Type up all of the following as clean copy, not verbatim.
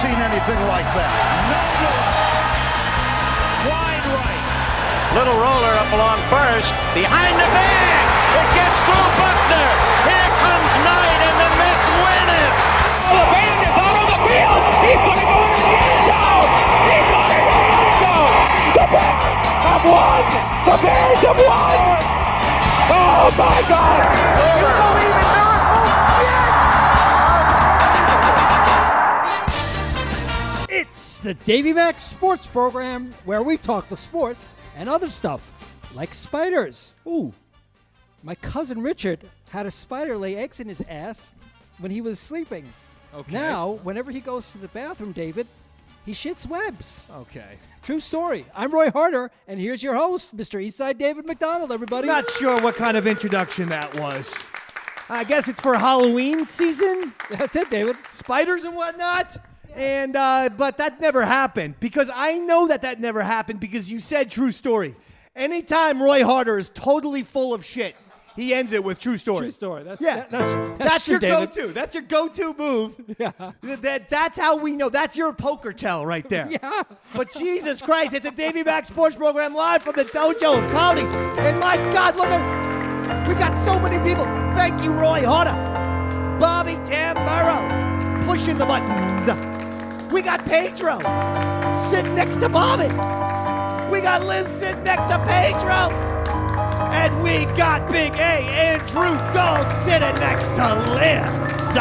seen anything like that. No good. Wide right. Little roller up along first. Behind the bag. It gets through Buckner. Here comes Knight, and the Mets win it. The band is out on the field. He's going to go in the end zone. He's going to go in the end zone. The Bears have won. The Bears have won. Oh, my God. You believe in miracles? Yes. It's the Davey Mac Sports Program, where we talk the sports and other stuff, like spiders. Ooh, my cousin Richard had a spider lay eggs in his ass when he was sleeping. Okay. Now, whenever he goes to the bathroom, David, he shits webs. Okay. True story. I'm Roy Harder, and here's your host, Mr. East Side David McDonald, everybody. Not sure what kind of introduction that was. I guess it's for Halloween season. That's it, David. Spiders and whatnot. And but that never happened, because I know that never happened because you said true story. Anytime Roy Harder is totally full of shit, he ends it with true story. True story. That's That's true, your David. go-to. That's your go-to move. Yeah. That's how we know. That's your poker tell right there. Yeah. But Jesus Christ, it's a Davey Mac Sports Program live from the Dojo of Comedy. And my God, look at, we got so many people. Thank you, Roy Harder. Bobby Tamburo, pushing the buttons. We got Pedro sitting next to Bobby. We got Liz sitting next to Pedro. And we got Big A and Drew Gold sitting next to Liz.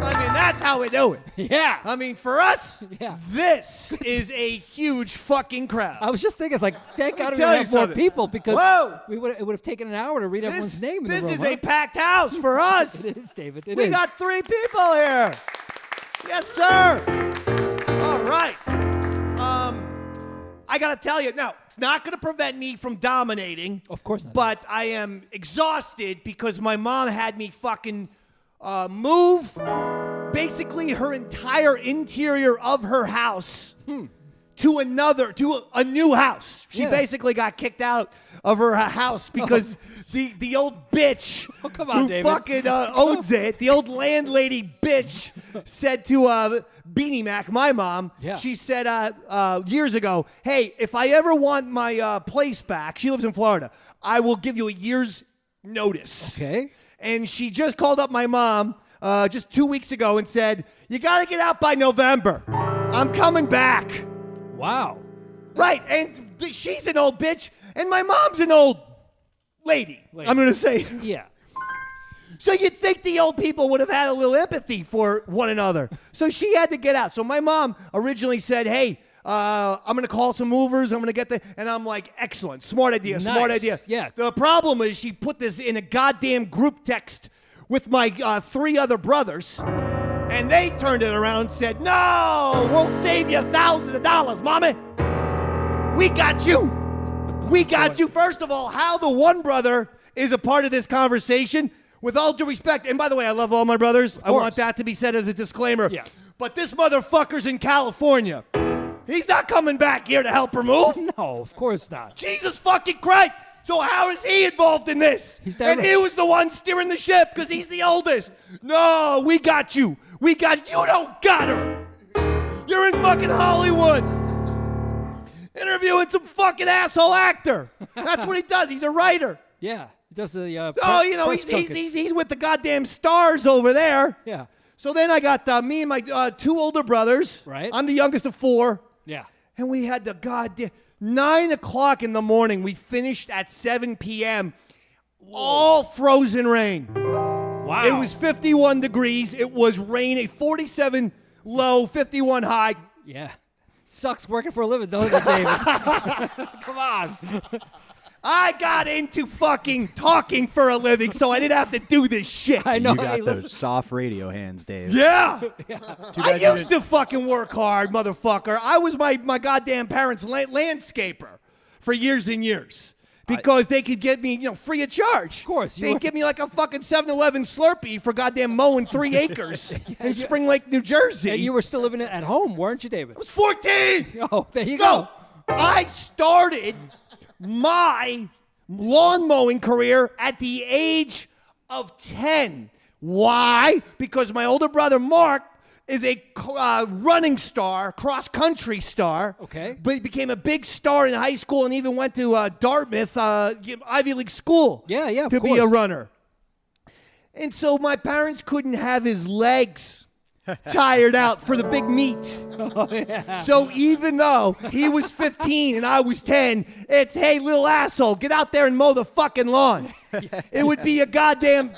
I mean, that's how we do it. Yeah. I mean, for us, Yeah. this is a huge fucking crowd. I was just thinking, it's like, thank God we tell don't you have more something. people, because Whoa. it would have taken an hour to read everyone's name in the This room. is huh? a packed house for us. It is, David. It We is. got 3 people here. Yes, sir. All right. I got to tell you, now, it's not going to prevent me from dominating. Of course not. But I am exhausted because my mom had me fucking move basically her entire interior of her house to a new house. She Yeah. basically got kicked out of her house because the old bitch come on, who David. fucking owns it, the old landlady bitch, said to Beanie Mac, my mom, Yeah. she said years ago, hey, if I ever want my place back, she lives in Florida, I will give you a year's notice. Okay. And she just called up my mom just 2 weeks ago and said, you got to get out by November. I'm coming back. Wow. Right, and she's an old bitch, and my mom's an old lady. I'm going to say. Yeah. So you'd think the old people would have had a little empathy for one another. So she had to get out. So my mom originally said, hey, I'm going to call some movers. I'm going to get the... And I'm like, excellent. Smart idea. Smart Nice. idea. Yeah. The problem is she put this in a goddamn group text with my 3 other brothers. And they turned it around and said, no, we'll save you thousands of dollars, mommy. We got you. We got you. First of all, how the one brother is a part of this conversation, with all due respect, and by the way, I love all my brothers. I want that to be said as a disclaimer. Yes. But this motherfucker's in California. He's not coming back here to help her move. No, of course not. Jesus fucking Christ. So how is he involved in this? And he was the one steering the ship because he's the oldest. No, we got you. We got you. You don't got her. You're in fucking Hollywood. Interviewing some fucking asshole actor. That's what he does. He's a writer. Yeah. He does the So, you know, he's with the goddamn stars over there. Yeah. So then I got me and my 2 older brothers. Right. I'm the youngest of 4. Yeah. And we had the goddamn 9 o'clock in the morning. We finished at 7 p.m. All frozen rain. Wow. It was 51 degrees. It was raining. 47 low, 51 high. Yeah. Sucks working for a living, doesn't it, David? Come on. I got into fucking talking for a living, so I didn't have to do this shit. I know. You got Hey, those listen. soft radio hands, Dave. Yeah. Too I bad you used to fucking work hard, motherfucker. I was my goddamn parents' landscaper for years and years. Because they could get me, free of charge. Of course. They'd give me like a fucking 7-Eleven Slurpee for goddamn mowing 3 acres in Spring Lake, New Jersey. And you were still living at home, weren't you, David? I was 14. Oh, there you No, go. I started my lawn mowing career at the age of 10 Why? Because my older brother, Mark, is a running star, cross-country star. Okay. But he became a big star in high school and even went to Dartmouth, Ivy League school. Yeah, of to be course. a runner. And so my parents couldn't have his legs tired out for the big meet. Oh, yeah. So even though he was 15 and I was 10, it's, hey, little asshole, get out there and mow the fucking lawn. It would be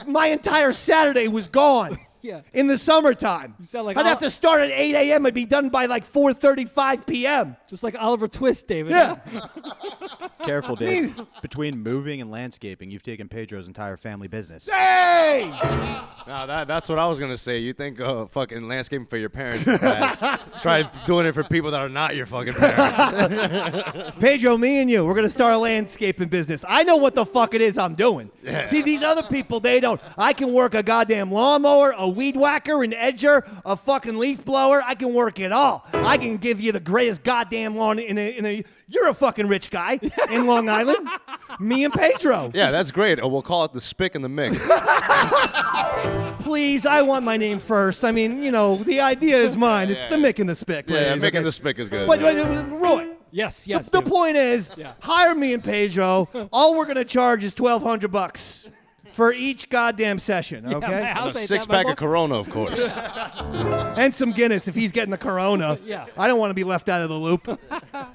my entire Saturday was gone. Yeah. In the summertime. You sound like I'd have to start at 8 a.m. and be done by like 4:35 p.m. Just like Oliver Twist, David. Yeah. Careful, Dave. Between moving and landscaping, you've taken Pedro's entire family business. Hey! No, that's what I was gonna say. You think fucking landscaping for your parents is bad. Try doing it for people that are not your fucking parents. Pedro, me and you, we're going to start a landscaping business. I know what the fuck it is I'm doing. Yeah. See, these other people, they don't. I can work a goddamn lawnmower, a weed whacker, an edger, a fucking leaf blower. I can work it all. I can give you the greatest goddamn lawn in a you're a fucking rich guy in Long Island. Me and Pedro. Yeah, that's great. We'll call it the Spick and the Mick. Please, I want my name first. I mean, the idea is mine. It's the Mick and the Spick. Yeah, please, Mick okay? and the Spick is good. But Roy. Yes. The David. point is, Yeah. hire me and Pedro. All we're going to charge is $1,200 for each goddamn session, okay? my house a ain't that six-pack much. of Corona, of course. And some Guinness if he's getting the Corona. Yeah. I don't want to be left out of the loop.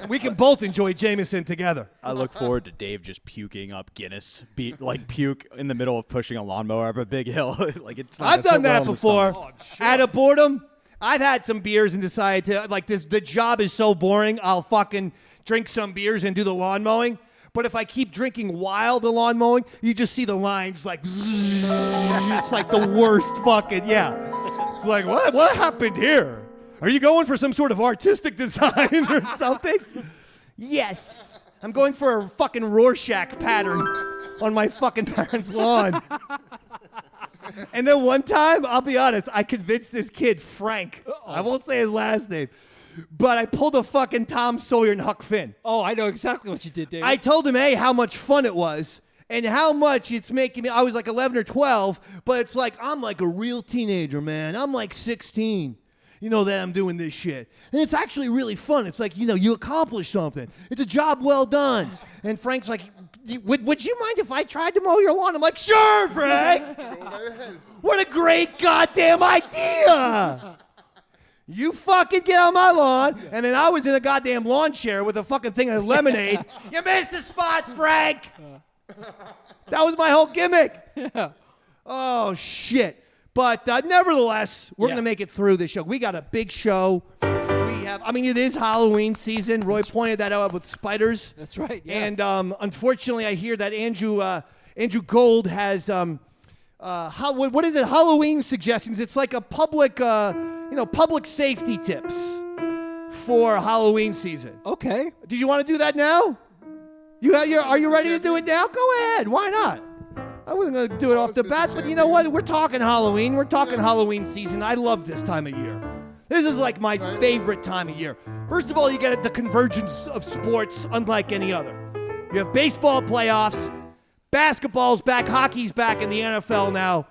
We can both enjoy Jameson together. I look forward to Dave just puking up Guinness, puke in the middle of pushing a lawnmower up a big hill. It's not I've gonna done sit well that in the before. stomach. Out of boredom, I've had some beers and decided to, the job is so boring, I'll fucking drink some beers and do the lawn mowing. But if I keep drinking while the lawn mowing, you just see the lines like, it's like the worst fucking, yeah. It's like, what happened here? Are you going for some sort of artistic design or something? Yes. I'm going for a fucking Rorschach pattern on my fucking parents' lawn. And then one time, I'll be honest, I convinced this kid, Frank. I won't say his last name. But I pulled a fucking Tom Sawyer and Huck Finn. Oh, I know exactly what you did, David. I told him, hey, how much fun it was and how much it's making me. I was like 11 or 12, but it's like I'm like a real teenager, man. I'm like 16, that I'm doing this shit. And it's actually really fun. It's like, you accomplish something. It's a job well done. And Frank's like, would you mind if I tried to mow your lawn? I'm like, sure, Frank. What a great goddamn idea. You fucking get on my lawn, and then I was in a goddamn lawn chair with a fucking thing of lemonade. You missed the spot, Frank. That was my whole gimmick. Yeah. Oh, shit. But nevertheless, we're going to make it through this show. We got a big show. It is Halloween season. Roy pointed that out with spiders. That's right. Yeah. And unfortunately, I hear that Andrew Gold has, what is it? Halloween suggestions. It's like a public safety tips for Halloween season. Okay. Did you want to do that now? Are you ready to do it now? Go ahead. Why not? I wasn't going to do it off the bat, but you know what? We're talking Halloween. We're talking Halloween season. I love this time of year. This is like my favorite time of year. First of all, you get the convergence of sports unlike any other. You have baseball playoffs, basketball's back, hockey's back in the NFL now.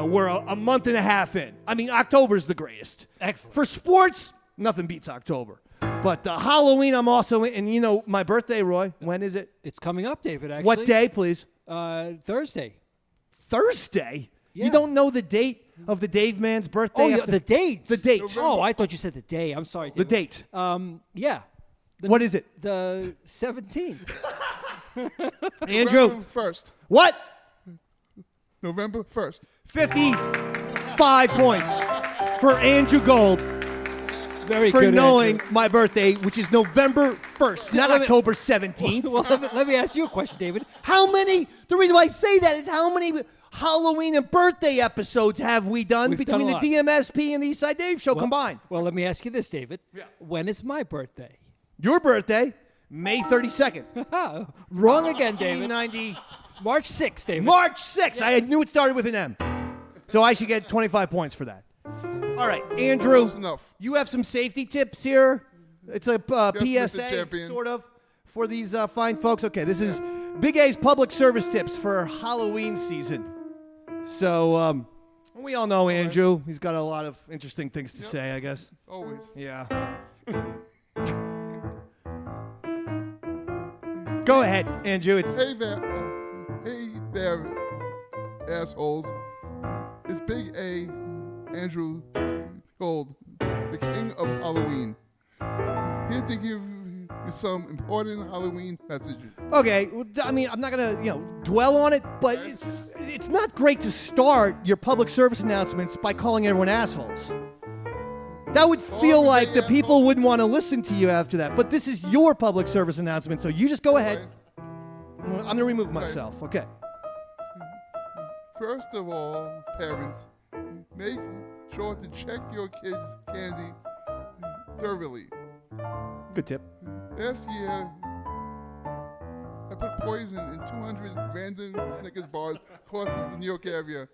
We're a month and a half in. October's the greatest. Excellent. For sports, nothing beats October. But Halloween, I'm also in. And my birthday, Roy, when is it? It's coming up, David, actually. What day, please? Thursday. Thursday? Yeah. You don't know the date of the Dave Man's birthday? Oh, yeah, the date. The date. Oh, I thought you said the day. I'm sorry, The David. date. Yeah. What is it? The 17th. Andrew. November 1st. What? November 1st. 55 points for Andrew Gold Very for good. knowing Andrew. my birthday, which is November 1st, not Let me- October 17th. Well, let me ask you a question, David. The reason why I say that is how many Halloween and birthday episodes have we done We've between done a the lot. DMSP and the East Side Dave show combined? Well, let me ask you this, David. Yeah. When is my birthday? Your birthday, May 32nd. Wrong again, David. 1990. March 6th, David. March 6th. I knew it started with an M. So I should get 25 points for that. All right, Andrew, That's enough. you have some safety tips here? It's a Yes, Mr. PSA, Champion. sort of, for these fine folks. Okay, this is Big A's public service tips for Halloween season. So We all know Andrew. He's got a lot of interesting things to say, I guess. Always. Yeah. Go ahead, Andrew. Hey there, assholes. It's Big A, Andrew Gold, the king of Halloween. Here to give you some important Halloween messages. Okay, well, I mean, I'm not gonna, dwell on it, but it's not great to start your public service announcements by calling everyone assholes. That would feel like the people wouldn't want to listen to you after that. But this is your public service announcement, so you just go ahead. I'm gonna remove myself. Okay. First of all, parents, make sure to check your kids' candy thoroughly. Good tip. Last year, I put poison in 200 random Snickers bars across the New York area.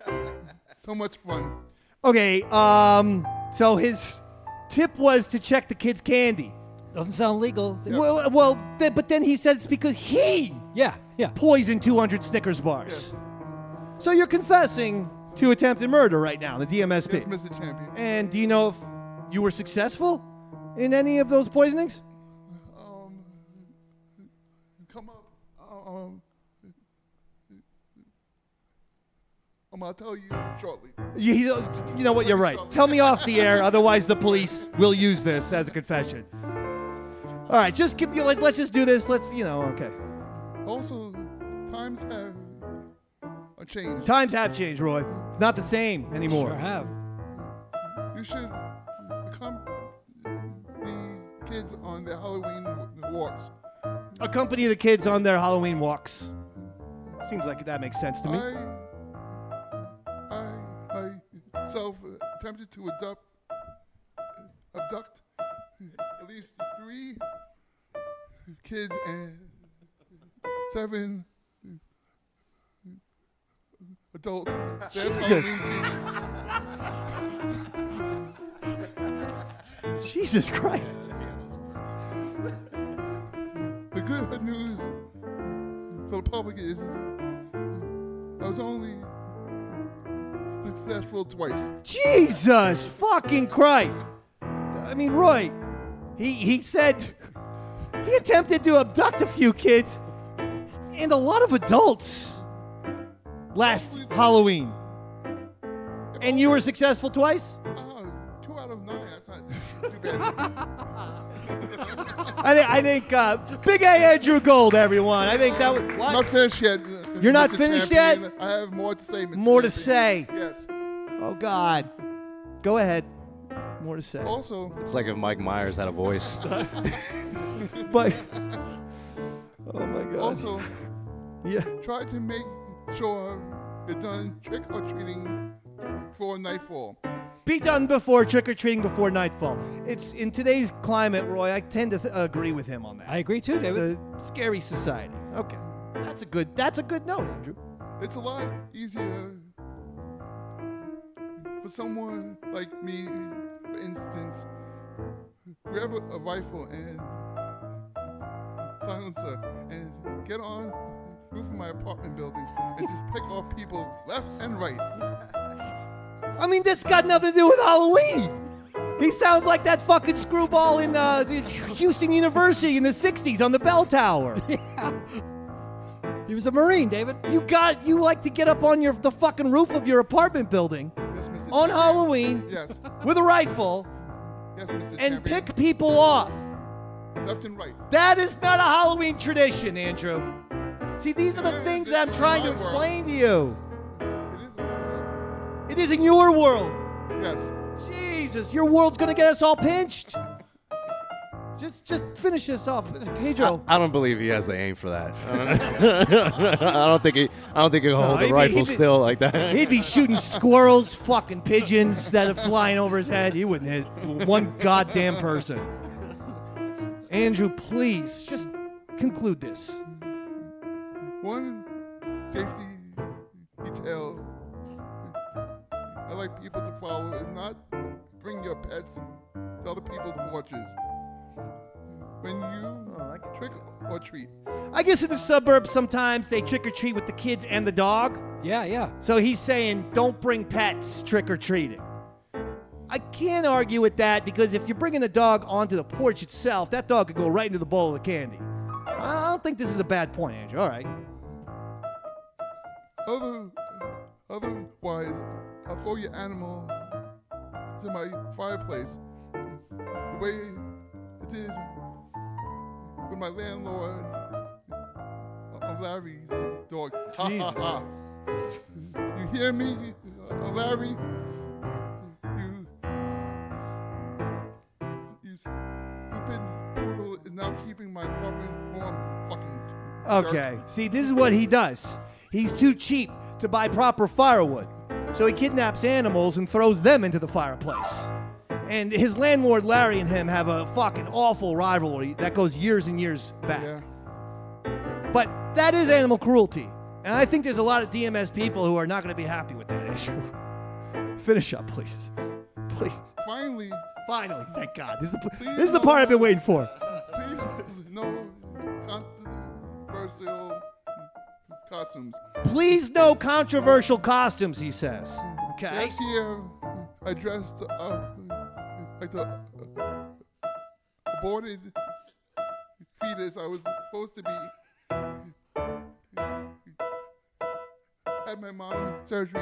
So much fun. Okay, so his tip was to check the kids' candy. Doesn't sound legal. But then he said it's because he Yeah. poisoned 200 Snickers bars. Yes. So you're confessing to attempted murder right now, the DMSP. Yes, Mr. Champion. And do you know if you were successful in any of those poisonings? Come up. I'll tell you shortly. You know what? You're right. Tell me off the air, otherwise the police will use this as a confession. All right, just give you let's just do this. Okay. Also, times have changed. Times have changed, Roy. It's not the same anymore. Sure have. You should accompany kids on their Halloween walks. Accompany the kids on their Halloween walks. Seems like that makes sense to me. I myself attempted to abduct at least 3 kids and 7 adults. Jesus. Jesus Christ. The good news for the public is I was only successful twice. Jesus fucking Christ. I mean, Roy, he said he attempted to abduct a few kids and a lot of adults last Halloween. And you were successful twice? 2 out of 9. That's not too bad. I think Big A Andrew Gold, everyone. I think that was... What? Not finished yet. You're not Mr. finished Champion. yet? I have more to say, Mr. More to Champion. say. Yes. Oh, God. Go ahead. More to say. Also, It's like if Mike Myers had a voice. But... Oh, my God. also, Yeah. try to make sure you're done trick-or-treating before nightfall. Be done before trick-or-treating before nightfall. It's in today's climate, Roy, I tend to agree with him on that. I agree too, David. It's a scary society. Okay. That's a good note, Andrew. It's a lot easier for someone like me, for instance, grab a rifle and silencer and get on the roof of my apartment building and just pick off people left and right. I mean, this got nothing to do with Halloween. He sounds like that fucking screwball in Houston University in the 60s on the bell tower. He was a Marine, David. You like to get up on the fucking roof of your apartment building Yes, Mr. on Champion. Halloween Yes. with a rifle Yes, Mr. and Champion. pick people off. Left and right. That is not a Halloween tradition, Andrew. See, these are the It is. things It's that I'm in trying to my world. explain to you. It is my world. It is in your world. Yes. Jesus, your world's gonna get us all pinched. Just finish this off, Pedro. I don't believe he has the aim for that. I don't think he can hold he'd the be- rifle he'd be- still like that. He'd be shooting squirrels, fucking pigeons that are flying over his head. He wouldn't hit one goddamn person. Andrew, please, just conclude this. One safety detail I like people to follow is not bring your pets to other people's porches. when you trick or treat. I guess in the suburbs sometimes they trick or treat with the kids and the dog. Yeah. So he's saying don't bring pets trick or treating. I can't argue with that because if you're bringing the dog onto the porch itself, that dog could go right into the bowl of candy. I don't think this is a bad point, Andrew. All right. Otherwise, I'll throw your animal to my fireplace the way it did with my landlord of Larry's dog. Jesus. You hear me, Larry? You stupid poodle is now keeping my apartment warm, fucking Okay. jerk. See, this is what he does. He's too cheap to buy proper firewood. So he kidnaps animals and throws them into the fireplace. And his landlord, Larry, and him have a fucking awful rivalry that goes years and years back. Yeah. But that is animal cruelty. And I think there's a lot of DMS people who are not going to be happy with that issue. Finish up, please. Please. Finally, Thank God. This is the part I've been waiting for. please, no controversial costumes. Please, no controversial costumes, he says. Okay. Last year, I dressed up like the aborted fetus I was supposed to be. Had my mom's surgery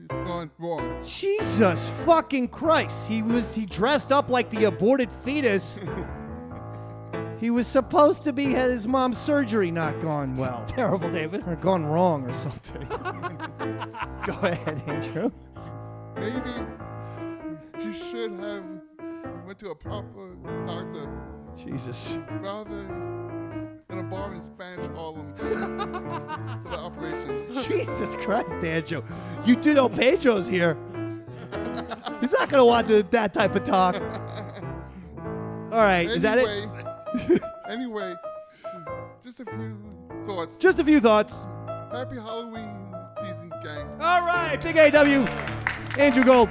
gone wrong. Jesus fucking Christ. He dressed up like the aborted fetus. He was supposed to be had his mom's surgery not gone well. Terrible, David. Or gone wrong or something. Go ahead, Andrew. Maybe you should have went to a proper doctor Jesus. rather than a bar in Spanish Harlem for the operation. Jesus Christ, Andrew. You do know Pedro's here. He's not going to want that type of talk. All right, is that it? Anyway, just a few thoughts. Just a few thoughts. Happy Halloween season, gang. All right, Big AW, Andrew Gold.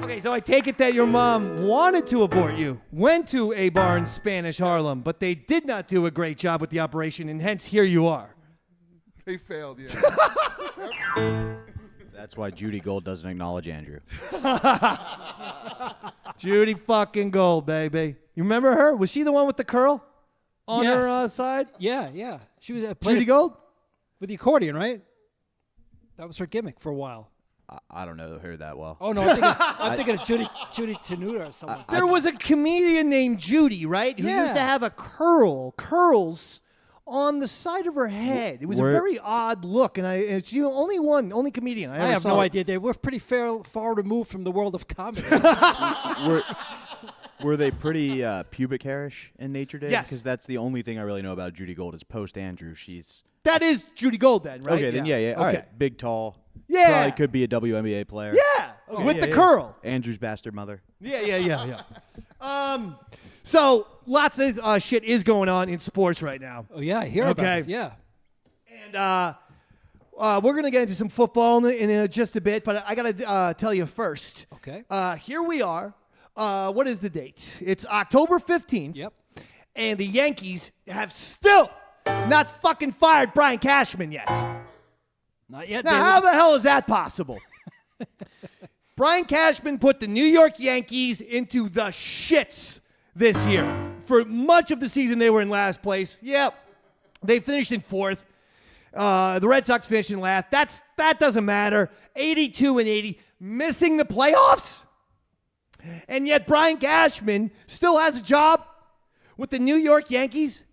Okay, so I take it that your mom wanted to abort you, went to a bar in Spanish Harlem, but they did not do a great job with the operation, and hence here you are. They failed, yeah. That's why Judy Gold doesn't acknowledge Andrew. Judy fucking Gold, baby. You remember her? Was she the one with the curl on Yes. her side? Yeah. She was Judy Gold? with the accordion, right? That was her gimmick for a while. I don't know her that well. Oh no, I'm thinking of Judy Tenuta or someone. There was a comedian named Judy, right? Who used to have a curls on the side of her head. It was a very odd look, and it's the only comedian I ever have saw. no idea. They were pretty far removed from the world of comedy. Were they pretty pubic hairish in nature, Dave? Yes. Because that's the only thing I really know about Judy Gold is post Andrew. That is Judy Gold then, right? Okay, then yeah. All right. Big, tall. Yeah. Probably could be a WNBA player. Yeah, with the curl. Andrew's bastard mother. Yeah. So lots of shit is going on in sports right now. Oh yeah, I hear about it. Yeah. And we're gonna get into some football in just a bit, but I gotta tell you first. Okay. Here we are. What is the date? It's October 15th. Yep. And the Yankees have still not fucking fired Brian Cashman yet. Not yet. Now, David. how the hell is that possible? Brian Cashman put the New York Yankees into the shits this year. For much of the season, they were in last place. Yep. They finished in fourth. The Red Sox finished in last. That doesn't matter. 82-80, missing the playoffs. And yet Brian Cashman still has a job with the New York Yankees.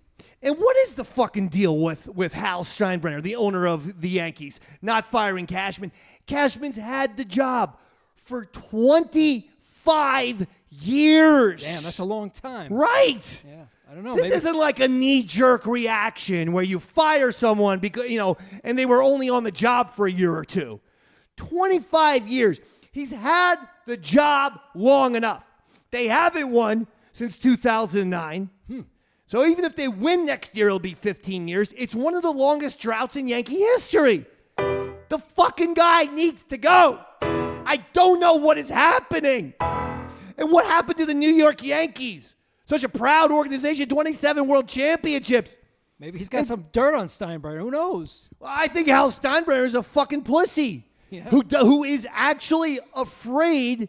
And what is the fucking deal with Hal Steinbrenner, the owner of the Yankees, not firing Cashman? Cashman's had the job for 25 years. Damn, that's a long time. Right. Yeah. I don't know. This maybe isn't like a knee-jerk reaction where you fire someone because, and they were only on the job for a year or two. 25 years. He's had the job long enough. They haven't won since 2009. So even if they win next year, it'll be 15 years. It's one of the longest droughts in Yankee history. The fucking guy needs to go. I don't know what is happening. And what happened to the New York Yankees? Such a proud organization, 27 world championships. Maybe he's got some dirt on Steinbrenner. Who knows? Well, I think Hal Steinbrenner is a fucking pussy who is actually afraid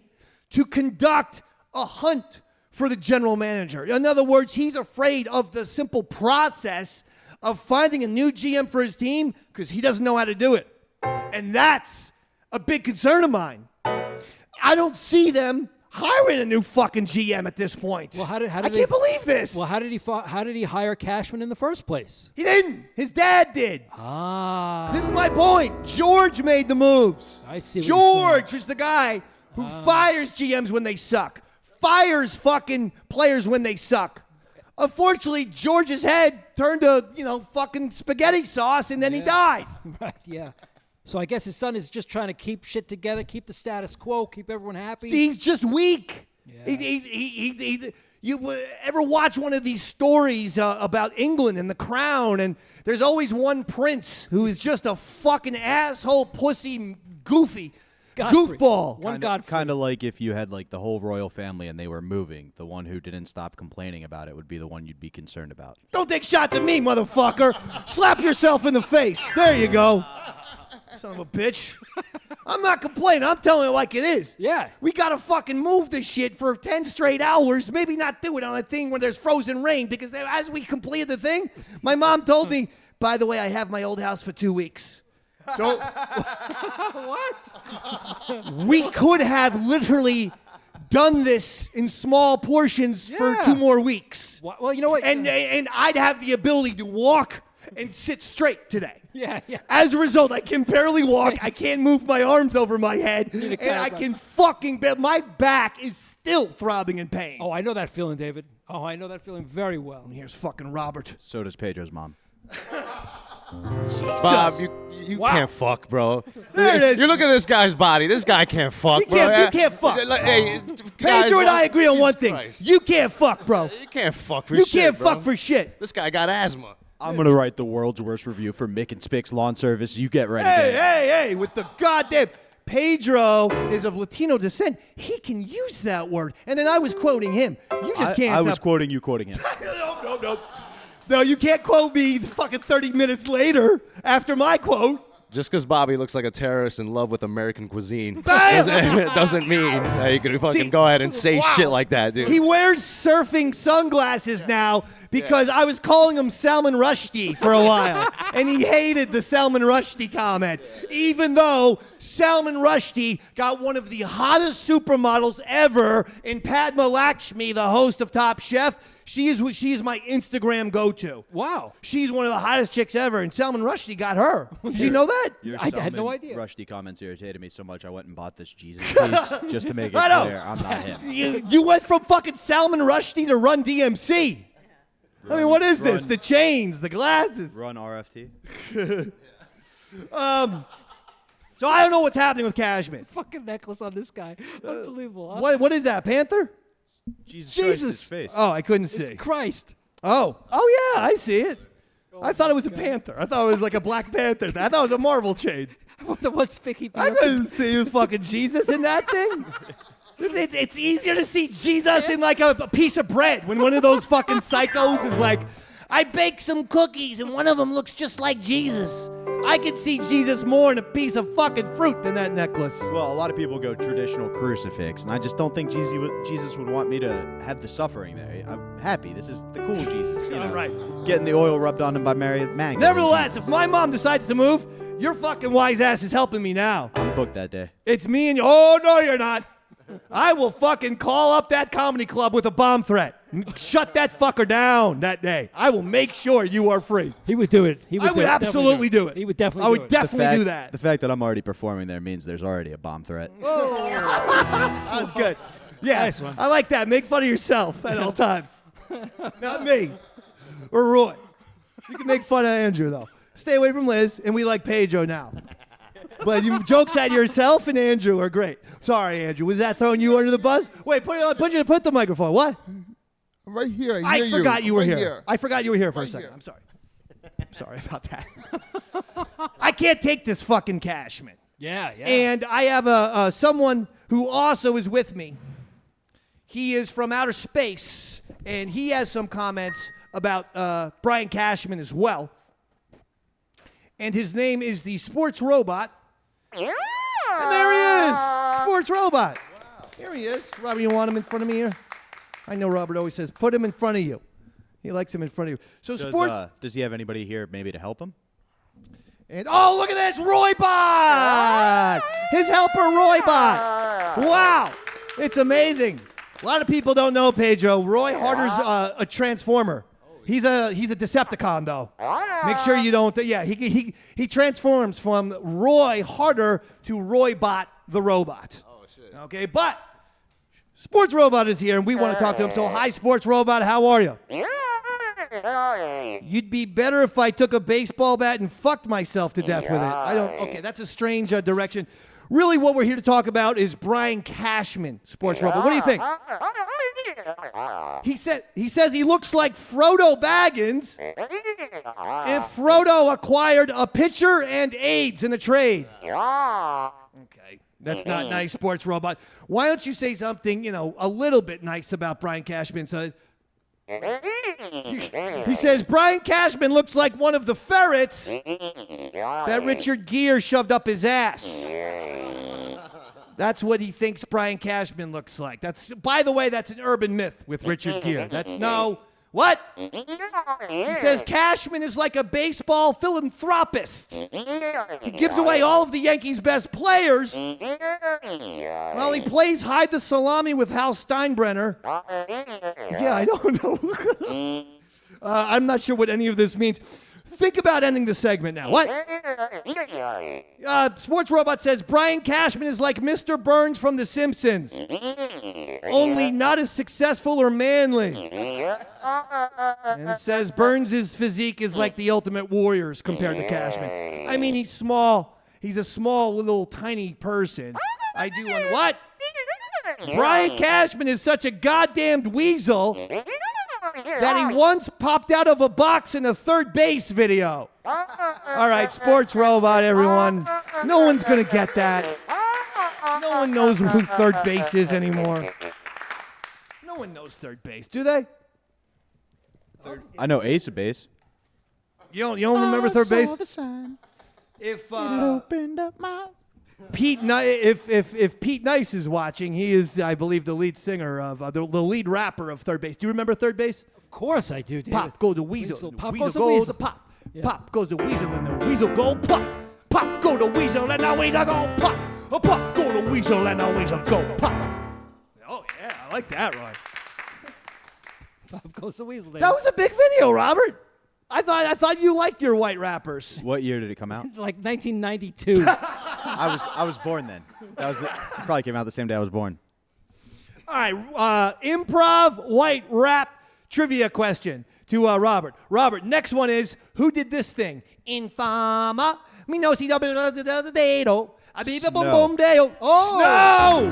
to conduct a hunt for the general manager. In other words, he's afraid of the simple process of finding a new GM for his team because he doesn't know how to do it. And that's a big concern of mine. I don't see them hiring a new fucking GM at this point. Well, I can't believe this. Well, how did he hire Cashman in the first place? He didn't. His dad did. This is my point. George made the moves. I see what you're saying. George is the guy who fires GMs when they suck, fires fucking players when they suck. Unfortunately, George's head turned to, fucking spaghetti sauce, and then he died. Right, yeah. So I guess his son is just trying to keep shit together, keep the status quo, keep everyone happy. He's just weak. Yeah. You ever watch one of these stories about England and the crown, and there's always one prince who is just a fucking asshole, pussy, goofy. Goofball. Kind of like if you had like the whole royal family and they were moving, the one who didn't stop complaining about it would be the one you'd be concerned about. Don't take shots at me, motherfucker. Slap yourself in the face. There you go. Son of a bitch. I'm not complaining. I'm telling it like it is. Yeah. We got to fucking move this shit for 10 straight hours. Maybe not do it on a thing where there's frozen rain, because as we completed the thing, my mom told me, by the way, I have my old house for 2 weeks. So What? we could have literally done this in small portions for 2 more weeks. Well, you know what? And I'd have the ability to walk and sit straight today. Yeah. As a result, I can barely walk. I can't move my arms over my head. And I can fucking my back is still throbbing in pain. Oh, I know that feeling, David. Oh, I know that feeling very well. And here's fucking Robert. So does Pedro's mom. Bob, you can't fuck, bro. There it is. You look at this guy's body. This guy can't fuck, bro. You can't fuck. Hey, Pedro and I agree on one thing. Christ. You can't fuck, bro. You can't fuck for You shit, can't bro. fuck for shit. This guy got asthma. I'm going to write the world's worst review for Mick and Spick's lawn service. You get ready. Hey, with the goddamn... Pedro is of Latino descent. He can use that word. And then I was quoting him. You just can't... I was quoting you quoting him. No, you can't quote me fucking 30 minutes later after my quote. Just because Bobby looks like a terrorist in love with American cuisine doesn't mean that you can fucking go ahead and say shit like that, dude. He wears surfing sunglasses now because I was calling him Salman Rushdie for a while, and he hated the Salman Rushdie comment, even though Salman Rushdie got one of the hottest supermodels ever in Padma Lakshmi, the host of Top Chef. She is my Instagram go-to. Wow. She's one of the hottest chicks ever, and Salman Rushdie got her. Did you know that? I had no idea. Rushdie comments irritated me so much I went and bought this Jesus piece just to make it I know. clear I'm not him. You went from fucking Salman Rushdie to Run DMC. I mean, what is this? The chains, the glasses. Run RFT. So I don't know what's happening with Cashman. Fucking necklace on this guy. Unbelievable. Huh? What is that, Panther? Jesus. Christ, his face. Oh, I couldn't see. It's Christ. Oh yeah, I see it. I thought it was a panther. I thought it was like a Black Panther. I thought it was a Marvel chain. I wonder what Spicky... I couldn't see fucking Jesus in that thing. It's easier to see Jesus in like a piece of bread when one of those fucking psychos is like, I baked some cookies and one of them looks just like Jesus. I could see Jesus more in a piece of fucking fruit than that necklace. Well, a lot of people go traditional crucifix, and I just don't think Jesus would want me to have the suffering there. I'm happy. This is the cool Jesus. You know, right. Getting the oil rubbed on him by Mary Magdalene. Nevertheless, if my mom decides to move, your fucking wise ass is helping me now. I'm booked that day. It's me and you. Oh, no, you're not. I will fucking call up that comedy club with a bomb threat. Shut that fucker down that day. I will make sure you are free. He would do it. I would absolutely do it. He would definitely I do would it. definitely do that. The fact that I'm already performing there means there's already a bomb threat. That was good. Yeah, Nice one. I like that. Make fun of yourself at all times. Not me or Roy. You can make fun of Andrew, though. Stay away from Liz, and we like Pedro now. But you jokes at yourself and Andrew are great. Sorry, Andrew. Was that throwing you under the bus? Wait, put the microphone. What? Right here. I forgot you were Right here. I forgot you were here for a Right second. here. I'm sorry. I'm sorry about that. I can't take this fucking Cashman. Yeah. And I have someone who also is with me. He is from outer space, and he has some comments about Brian Cashman as well. And his name is the Sports Robot. And there he is, Sports Robot. Wow. Here he is. Robert, you want him in front of me here? I know Robert always says, put him in front of you. He likes him in front of you. So does he have anybody here maybe to help him? And oh, look at this, Roy Bot! His helper, Roy Bot. Wow, it's amazing. A lot of people don't know Pedro. Roy Harder's a Transformer. He's a Decepticon though. Make sure you don't. Yeah, he transforms from Roy Harder to Roy Bot the robot. Oh shit. Okay, but Sports Robot is here, and we want to talk to him. So, hi, Sports Robot. How are you? You'd be better if I took a baseball bat and fucked myself to death with it. I don't. Okay, that's a strange direction. Really, what we're here to talk about is Brian Cashman, Sports Robot. What do you think? He says he looks like Frodo Baggins if Frodo acquired a pitcher and AIDS in the trade. Okay, that's not nice, Sports Robot. Why don't you say something, a little bit nice about Brian Cashman? So he says Brian Cashman looks like one of the ferrets that Richard Gere shoved up his ass. That's what he thinks Brian Cashman looks like. By the way, that's an urban myth with Richard Gere. What? He says Cashman is like a baseball philanthropist. He gives away all of the Yankees' best players while he plays hide the salami with Hal Steinbrenner. Yeah, I don't know. I'm not sure what any of this means. Think about ending the segment now. What? Sports Robot says Brian Cashman is like Mr. Burns from The Simpsons, only not as successful or manly. And it says Burns' physique is like the Ultimate Warrior's compared to Cashman. I mean, he's small. He's a small, little, tiny person. I do wonder, what? Brian Cashman is such a goddamned weasel that he once popped out of a box in a third base video. All right, Sports Robot, everyone. No one's going to get that. No one knows who third base is anymore. No one knows third base, do they? I know Ace of Base. You don't remember third base? If If Pete Nice is watching, he is, I believe, the lead singer of the lead rapper of Third Base. Do you remember Third Base? Of course I do, David. Pop goes the weasel. Pop Weasel goes the goes weasel. the pop. Yeah. Pop goes the weasel and the weasel go pop. Pop go the weasel and the weasel go pop. A pop go the weasel and the weasel go pop. Oh yeah, I like that, Roy. Pop goes the weasel. That was a big video, Robert. I thought you liked your white rappers. What year did it come out? Like 1992. I was born then. It probably came out the same day I was born. All right, improv white rap trivia question to Robert. Robert, next one is, who did this thing? Infama. Me no see dado. I be the boom boom dale. Oh! Snow!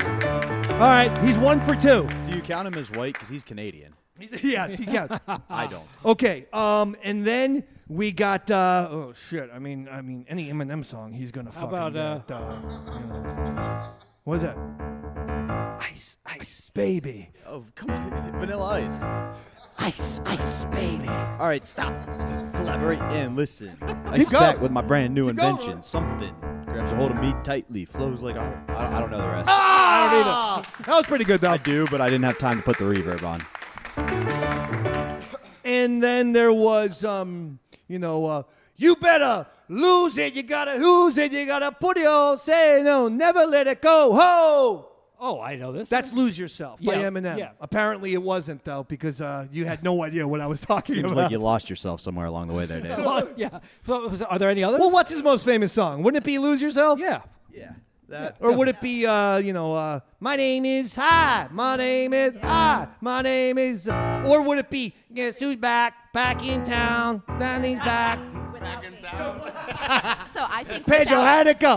All right, he's 1 for 2. Do you count him as white? Because he's Canadian. Yes, he can. I don't. Okay, and then we got, oh shit, I mean, any Eminem song, he's gonna fucking about, what is that? Ice, ice, baby. Oh, come on. Vanilla Ice. Ice, ice, baby. All right, stop. Collaborate and listen. Ice back with my brand new invention. Something grabs a hold of me tightly, flows like a... I don't know the rest. I don't either. That was pretty good, though. I do, but I didn't have time to put the reverb on. And then there was, you better lose it, you gotta lose it, you gotta put it on, say no, never let it go, ho! Oh, I know this. That's Lose Yourself by Eminem. Yeah. Apparently it wasn't, though, because you had no idea what I was talking Seems about. like you lost yourself somewhere along the way there, Dave. Yeah. So, are there any others? Well, what's his most famous song? Wouldn't it be Lose Yourself? Yeah. Yeah. That. Or would it be, my name is Hi, my name is I, my name is... or would it be, guess who's back in town, Danny's back. So I think Pedro, how'd it go?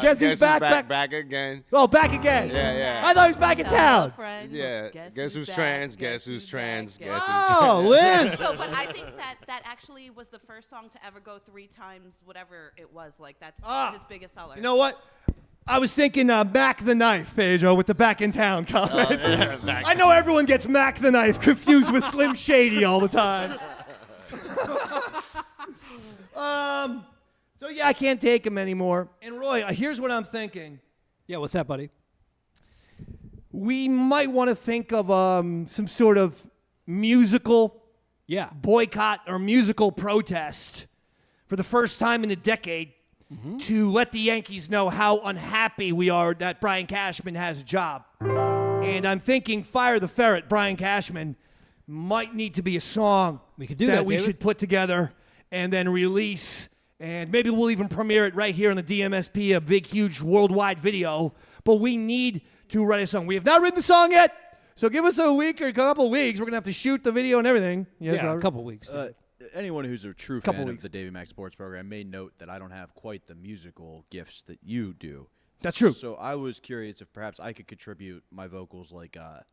Guess who's back again. Oh, back again. Yeah. I thought he was back in town. Yeah. Guess who's trans? Guess who's trans? Guess who's Oh, Lynn. So, but I think that actually was the first song to ever go 3 times whatever it was. Like, that's his biggest seller. You know what? I was thinking Mac the Knife, Pedro, with the Back in Town comments. I know everyone gets Mac the Knife confused with Slim Shady all the time. So, yeah, I can't take him anymore. And, Roy, here's what I'm thinking. Yeah, what's that, buddy? We might want to think of some sort of musical boycott or musical protest for the first time in a decade to let the Yankees know how unhappy we are that Brian Cashman has a job. And I'm thinking Fire the Ferret, Brian Cashman, might need to be a song we could do that, we David. should put together and then release. And maybe we'll even premiere it right here on the DMSP, a big, huge worldwide video. But we need to write a song. We have not written the song yet, so give us a week or a couple of weeks. We're going to have to shoot the video and everything. Yes, yeah, Robert? a couple of weeks. Anyone who's a true Couple fan weeks. of the Davey Mac Sports Program may note that I don't have quite the musical gifts that you do. That's true. So I was curious if perhaps I could contribute my vocals like a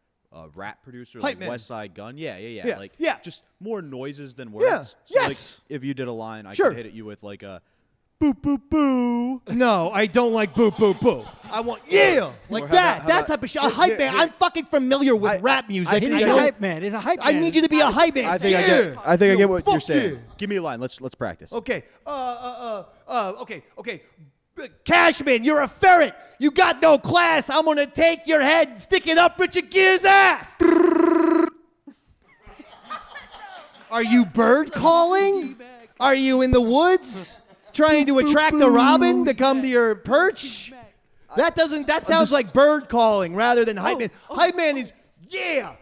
rap producer, Hype like man. West Side Gun. Yeah. Yeah, Like yeah. just more noises than words. So yes. Like if you did a line, I Sure. could hit at you with like a boop boop boo. No, I don't like boo, boo, boo. I want like Or how that. about- That how type of shit. A hype man. here. I'm fucking familiar with rap music. I He's think a I know- hype man. He's a hype man. I need you to be a hype man. I think I get what you're saying. Give me a line. Let's practice. Okay. Okay. Cashman, you're a ferret. You got no class. I'm gonna take your head and stick it up Richard Gere's ass. Are you bird calling? Are you in the woods trying to attract a robin to come to your perch? That sounds like bird calling rather than hype man. Hype man is yeah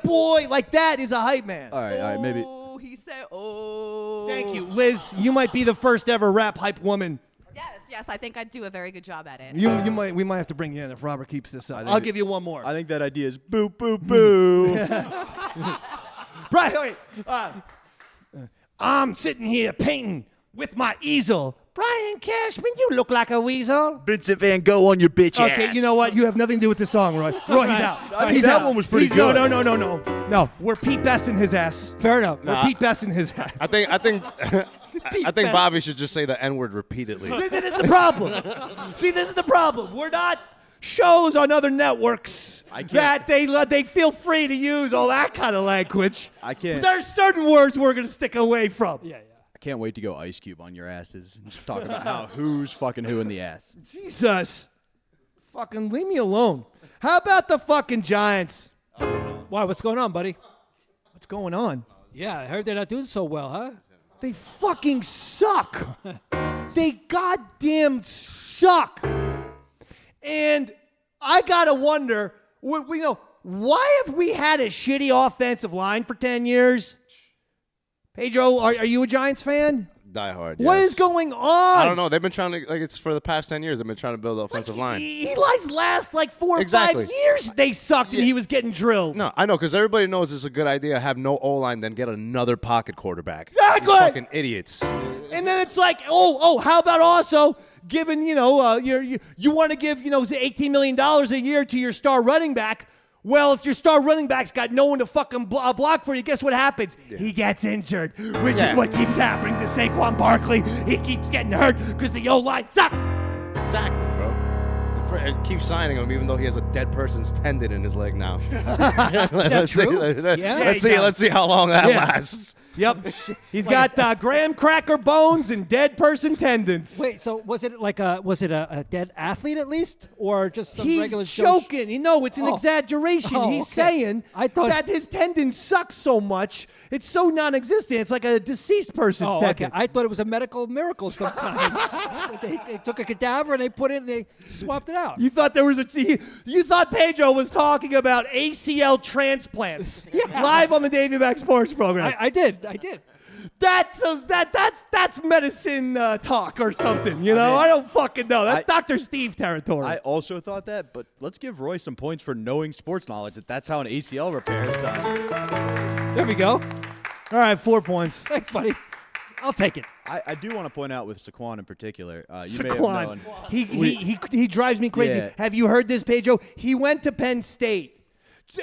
boy, like that is a hype man. All right, maybe. Oh, he said, oh. Thank you, Liz. You might be the first ever rap hype woman. Yes, I think I'd do a very good job at it. We might have to bring you in if Robert keeps this up. I'll give you one more. I think that idea is boop boop boo. Brian, wait. I'm sitting here painting with my easel. Brian Cashman, you look like a weasel. Vincent Van Gogh on your bitch ass. Okay, you know what? You have nothing to do with this song, Roy. Roy, he's out. I think He's that out. one was pretty He's- good. No. We're Pete Besting his ass. Fair enough. We're Pete Besting his ass. I think Bobby should just say the N-word repeatedly. This is the problem. See, this is the problem. We're not shows on other networks that they feel free to use all that kind of language. I can't. There's certain words we're going to stick away from. Yeah. I can't wait to go Ice Cube on your asses and just talk about how who's fucking who in the ass. Jesus. Fucking leave me alone. How about the fucking Giants? Why? What's going on, buddy? What's going on? Yeah, I heard they're not doing so well, huh? They fucking suck. They goddamn suck. And I gotta wonder, why have we had a shitty offensive line for 10 years? Pedro, are you a Giants fan? Die hard. What yes. is going on? I don't know. They've been trying to, it's for the past 10 years, they've been trying to build an offensive line. Eli's last 4 or Exactly. 5 years, they sucked and he was getting drilled. No, I know, because everybody knows it's a good idea to have no O-line, then get another pocket quarterback. Exactly. These fucking idiots. And then it's like, how about also giving, you want to give, $18 million a year to your star running back. Well, if your star running back's got no one to fucking block for you, guess what happens? Yeah. He gets injured, which is what keeps happening to Saquon Barkley. He keeps getting hurt because the O-line sucks. Exactly, bro. And keep signing him even though he has a dead person's tendon in his leg now. Is that true? Let's see how long that lasts. Yep. He's got graham cracker bones and dead person tendons. Wait, so was it a dead athlete at least, or just some regular? He's joking. It's an exaggeration. He's saying that his tendons suck so much, it's so non-existent. It's like a deceased person's tendon. Okay. I thought it was a medical miracle of some kind. they took a cadaver and they put it and they swapped it out. You thought you thought Pedro was talking about ACL transplants live on the Davey Mac Sports Program. I did. That's medicine talk or something, I don't fucking know. That's Dr. Steve territory. I also thought that, but let's give Roy some points for knowing sports knowledge. That's how an ACL repair is done. There we go. All right, 4 points. Thanks, buddy. I'll take it. I do want to point out with Saquon in particular. You Saquon. may have known. He drives me crazy. Yeah. Have you heard this, Pedro? He went to Penn State.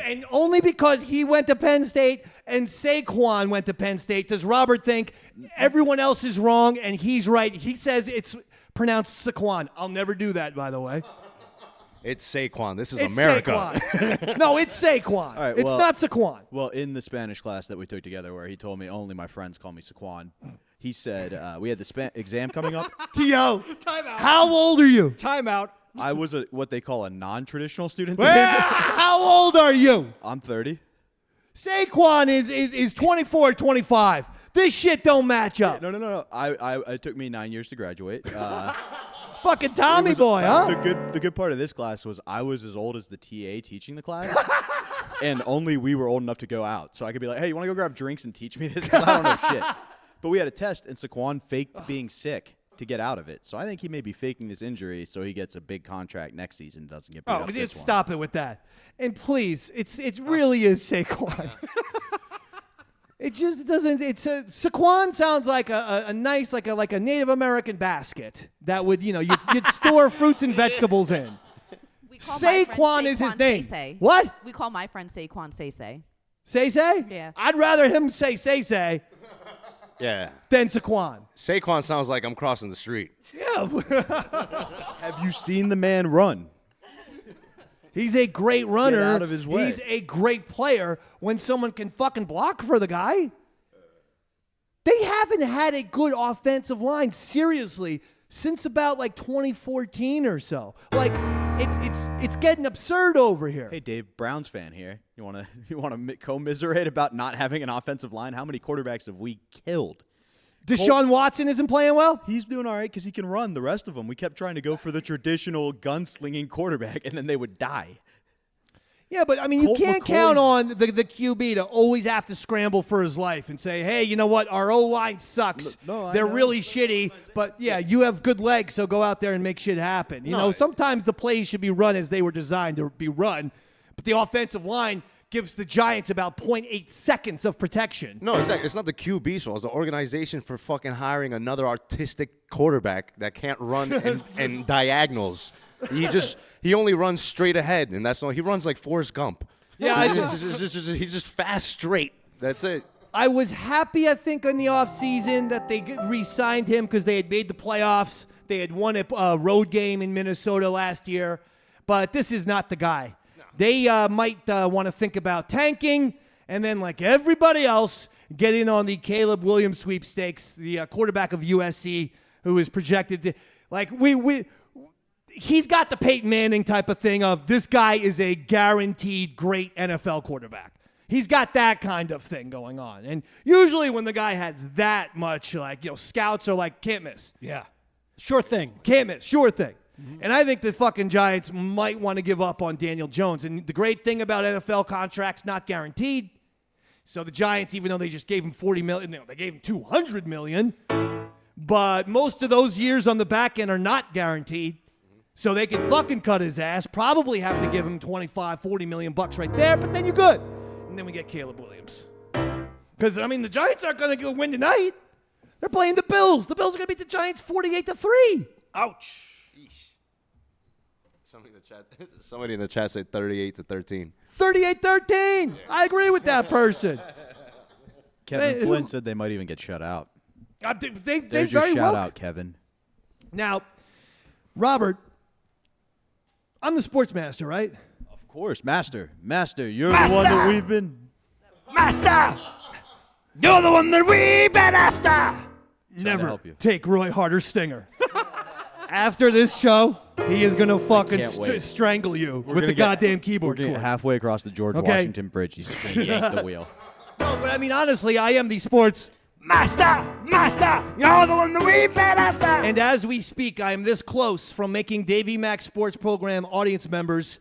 And only because he went to Penn State and Saquon went to Penn State does Robert think everyone else is wrong and he's right. He says it's pronounced Saquon. I'll never do that, by the way. It's Saquon. This is It's America. Saquon. No, it's Saquon. right, it's well- not Saquon. Well, in the Spanish class that we took together, where he told me only my friends call me Saquon, he said we had the exam coming up. T.O., Timeout. how old are you? Timeout. I was what they call a non-traditional student. How old are you? I'm 30. Saquon is 24, 25. This shit don't match up. No. It took me 9 years to graduate. Fucking Tommy It was- boy, huh? The good part of this class was I was as old as the TA teaching the class, and only we were old enough to go out. So I could be like, hey, you want to go grab drinks and teach me this? 'Cause I don't know shit. But we had a test, and Saquon faked being sick to get out of it. So I think he may be faking this injury so he gets a big contract next season and doesn't get beat up this Just one. stop it with that. And please, it really is Saquon. It just doesn't. Saquon sounds like a nice like a Native American basket that would you'd store fruits and vegetables in. We call my friend Saquon is his name. Say-say. What? We call my friend Saquon Say-say. Say? Yeah. I'd rather him say Yeah. than Saquon. Saquon sounds like I'm crossing the street. Yeah. Have you seen the man run? He's a great runner. Get out of his way. He's a great player when someone can fucking block for the guy. They haven't had a good offensive line, seriously, since about like 2014 or so. Like, it's getting absurd over here. Hey, Dave, Browns fan here. You want to commiserate about not having an offensive line? How many quarterbacks have we killed? Deshaun Watson isn't playing well? He's doing all right because he can run. The rest of them, we kept trying to go for the traditional gunslinging quarterback, and then they would die. Yeah, but I mean, you Colt can't McCoy's- count on the QB to always have to scramble for his life and say, hey, you know what? Our O-line sucks. No, I They're know. really shitty, but yeah, you have good legs, so go out there and make shit happen. You know, sometimes the plays should be run as they were designed to be run, but the offensive line gives the Giants about 0.8 seconds of protection. No, exactly. It's not the QB's fault. It's the organization for fucking hiring another artistic quarterback that can't run and diagonals. He only runs straight ahead, and that's all. He runs like Forrest Gump. Yeah, He's just fast straight. That's it. I was happy, I think, in the offseason that they re-signed him because they had made the playoffs. They had won a road game in Minnesota last year. But this is not the guy. No. They might want to think about tanking and then, like everybody else, get in on the Caleb Williams sweepstakes, the quarterback of USC, who is projected to, like, he's got the Peyton Manning type of thing of this guy is a guaranteed great NFL quarterback. He's got that kind of thing going on. And usually when the guy has that much, like, scouts are like, can't miss. Yeah. Sure thing. Can't miss. Sure thing. Mm-hmm. And I think the fucking Giants might want to give up on Daniel Jones. And the great thing about NFL contracts, not guaranteed. So the Giants, even though they just gave him $40 million, they gave him $200 million. But most of those years on the back end are not guaranteed. So they could fucking cut his ass, probably have to give him $25, $40 million right there, but then you're good. And then we get Caleb Williams. Because, I mean, the Giants aren't going to win tonight. They're playing the Bills. The Bills are going to beat the Giants 48-3. Ouch. Somebody in the chat said 38-13. 38-13. I agree with that person. Kevin Flynn said they might even get shut out. They There's your very shout well. out, Kevin. Now, Robert, I'm the sports master, right? Of course, Master, you're the one that we've been. Master! You're the one that we've been after! to Never help you. take Roy Harder's stinger. After this show, he is going to fucking can't wait. strangle you with gonna the get- goddamn keyboard We're getting cord. halfway across the George Okay. Washington Bridge. He's just going to yank the wheel. No, but I mean, honestly, I am the sports master! You're the one that we've been after! And as we speak, I am this close from making Davey Mac Sports Program audience members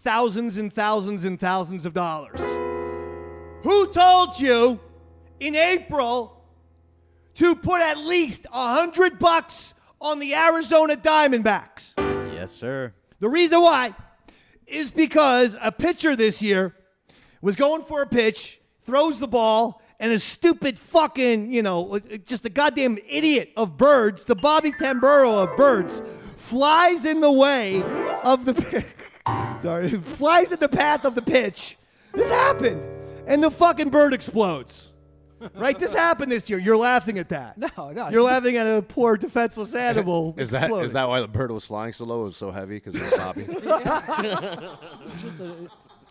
thousands and thousands and thousands of dollars. Who told you in April to put at least $100 on the Arizona Diamondbacks? Yes, sir. The reason why is because a pitcher this year was going for a pitch, throws the ball, and a stupid fucking, just a goddamn idiot of birds, the Bobby Tamburo of birds, flies in the way of the flies in the path of the pitch. This happened. And the fucking bird explodes. Right? This happened this year. You're laughing at that. No. You're laughing at a poor defenseless animal. Is exploding. that why the bird was flying so low? It was so heavy because it was Bobby. It's just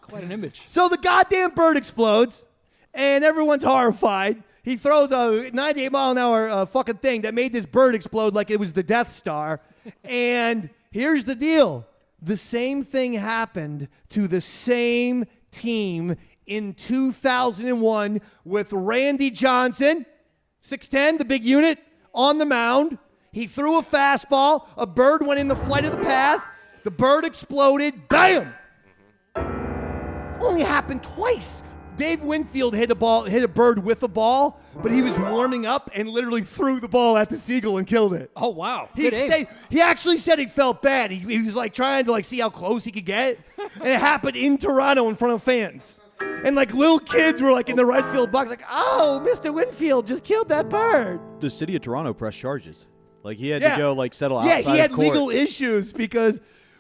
quite an image. So the goddamn bird explodes, and everyone's horrified. He throws a 98-mile-an-hour fucking thing that made this bird explode like it was the Death Star. And here's the deal. The same thing happened to the same team in 2001 with Randy Johnson, 6'10", the big unit, on the mound. He threw a fastball. A bird went in the flight of the path. The bird exploded. Bam! Only happened twice. Dave Winfield hit a bird with a ball, but he was warming up and literally threw the ball at the seagull and killed it. Oh, wow. He actually said he felt bad. He was like trying to see how close he could get. And it happened in Toronto in front of fans. And little kids were in the right field box oh, Mr. Winfield just killed that bird. The city of Toronto pressed charges. He had to go settle outside of court. Yeah, he had legal issues because...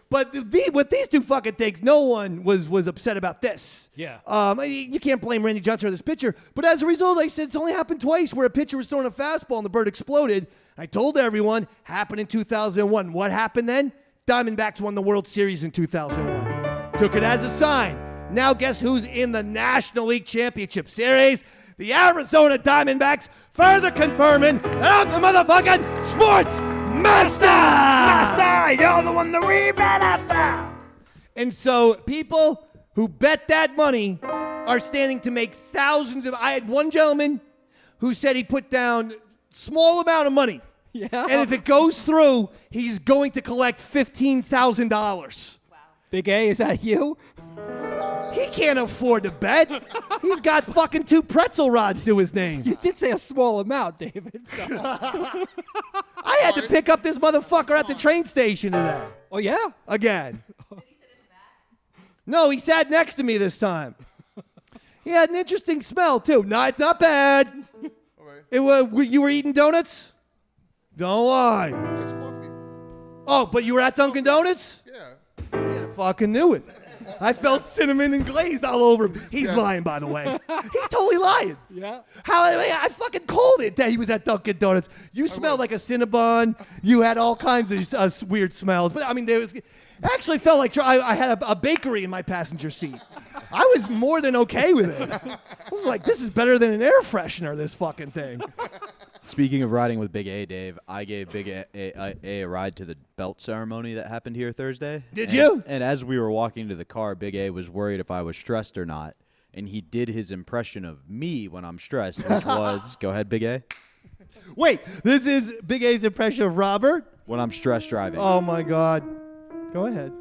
But with these two fucking things, no one was upset about this. Yeah. You can't blame Randy Johnson or this pitcher. But as a result, I said it's only happened twice where a pitcher was throwing a fastball and the bird exploded. I told everyone, happened in 2001. What happened then? Diamondbacks won the World Series in 2001. Took it as a sign. Now guess who's in the National League Championship Series? The Arizona Diamondbacks, further confirming that I'm the motherfucking sports Master! You're the one that we bet after! And so people who bet that money are standing to make thousands of... I had one gentleman who said he put down small amount of money. Yeah. And if it goes through, he's going to collect $15,000. Wow. Big A, is that you? He can't afford to bet. He's got fucking 2 pretzel rods to his name. You did say a small amount, David. So. I had to pick up this motherfucker at the train station today. Oh, yeah? Again. No, he sat next to me this time. He had an interesting smell, too. No, it's not bad. It was, you were eating donuts? Don't lie. It's coffee. Oh, but you were at Dunkin' Donuts? Yeah. I fucking knew it. I felt cinnamon and glazed all over him. He's lying, by the way. He's totally lying. Yeah. I fucking called it that he was at Dunkin' Donuts. You smelled like a Cinnabon. You had all kinds of weird smells. But, I mean, it actually felt like I had a bakery in my passenger seat. I was more than okay with it. I was like, this is better than an air freshener, this fucking thing. Speaking of riding with Big A, Dave, I gave Big A ride to the belt ceremony that happened here Thursday. Did you? And as we were walking to the car, Big A was worried if I was stressed or not. And he did his impression of me when I'm stressed, which was, go ahead, Big A. Wait, this is Big A's impression of Robert? When I'm stressed driving. Oh, my God. Go ahead.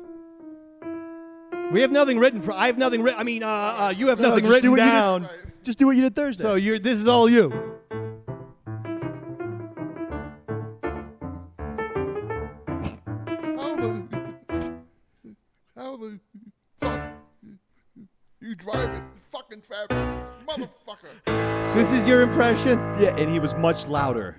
We have nothing written for. I have nothing written. I mean, you have nothing written down. Just do what you did Thursday. So this is all you. How the fuck you driving fucking traffic, motherfucker? This is your impression? Yeah, and he was much louder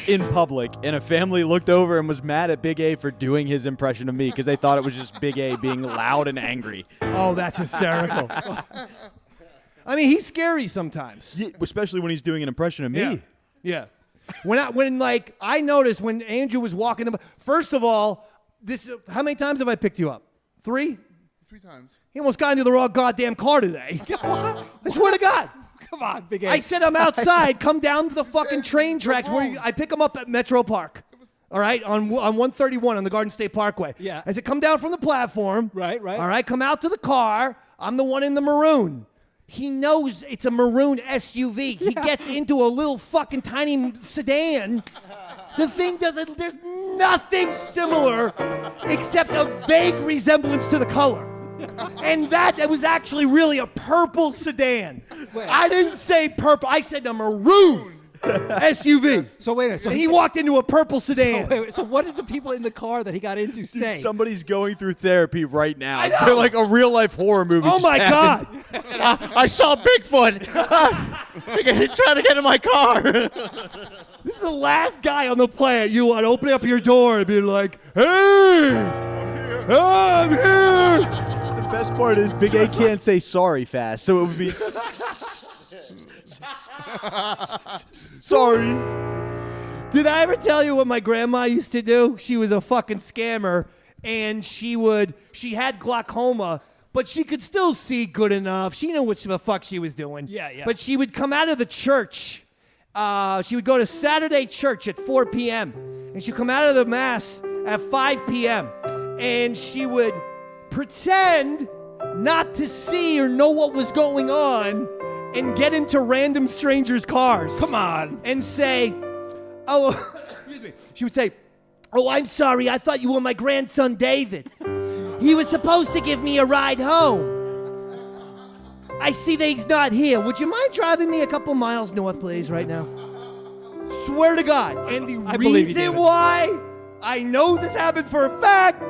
in public, and a family looked over and was mad at Big A for doing his impression of me because they thought it was just Big A being loud and angry. Oh, that's hysterical. I mean, he's scary sometimes. Yeah, especially when he's doing an impression of me. Yeah. When I noticed when Andrew was walking the... First of all, how many times have I picked you up? 3? 3 times. He almost got into the wrong goddamn car today. I swear to God. Come on, Big A. I said I'm outside. Come down to the fucking train tracks where I pick him up at Metro Park. All right, on 131 on the Garden State Parkway. Yeah. I said, come down from the platform. Right. All right, come out to the car. I'm the one in the maroon. He knows it's a maroon SUV. He gets into a little fucking tiny sedan. The thing doesn't, there's nothing similar except a vague resemblance to the color. And that was actually really a purple sedan. I didn't say purple. I said a maroon SUV. So wait a minute. So And he walked into a purple sedan. So what did the people in the car that he got into say? Somebody's going through therapy right now. I know. They're like a real life horror movie. Oh just my happened. God. I saw Bigfoot. Trying to get in my car. This is the last guy on the planet you want opening up your door and be like, hey, I'm here. The best part is Big A can't say sorry fast, so it would be. Sorry. Did I ever tell you what my grandma used to do? She was a fucking scammer, and she had glaucoma, but she could still see good enough. She knew what the fuck she was doing. Yeah. But she would come out of the church. She would go to Saturday church at 4 p.m., and she'd come out of the mass at 5 p.m., and she would pretend not to see or know what was going on and get into random strangers' cars. Come on. And say, excuse me. She would say, "Oh, I'm sorry. I thought you were my grandson, David. He was supposed to give me a ride home. I see that he's not here. Would you mind driving me a couple miles north, please, right now?" Swear to God. And the reason why I know this happened for a fact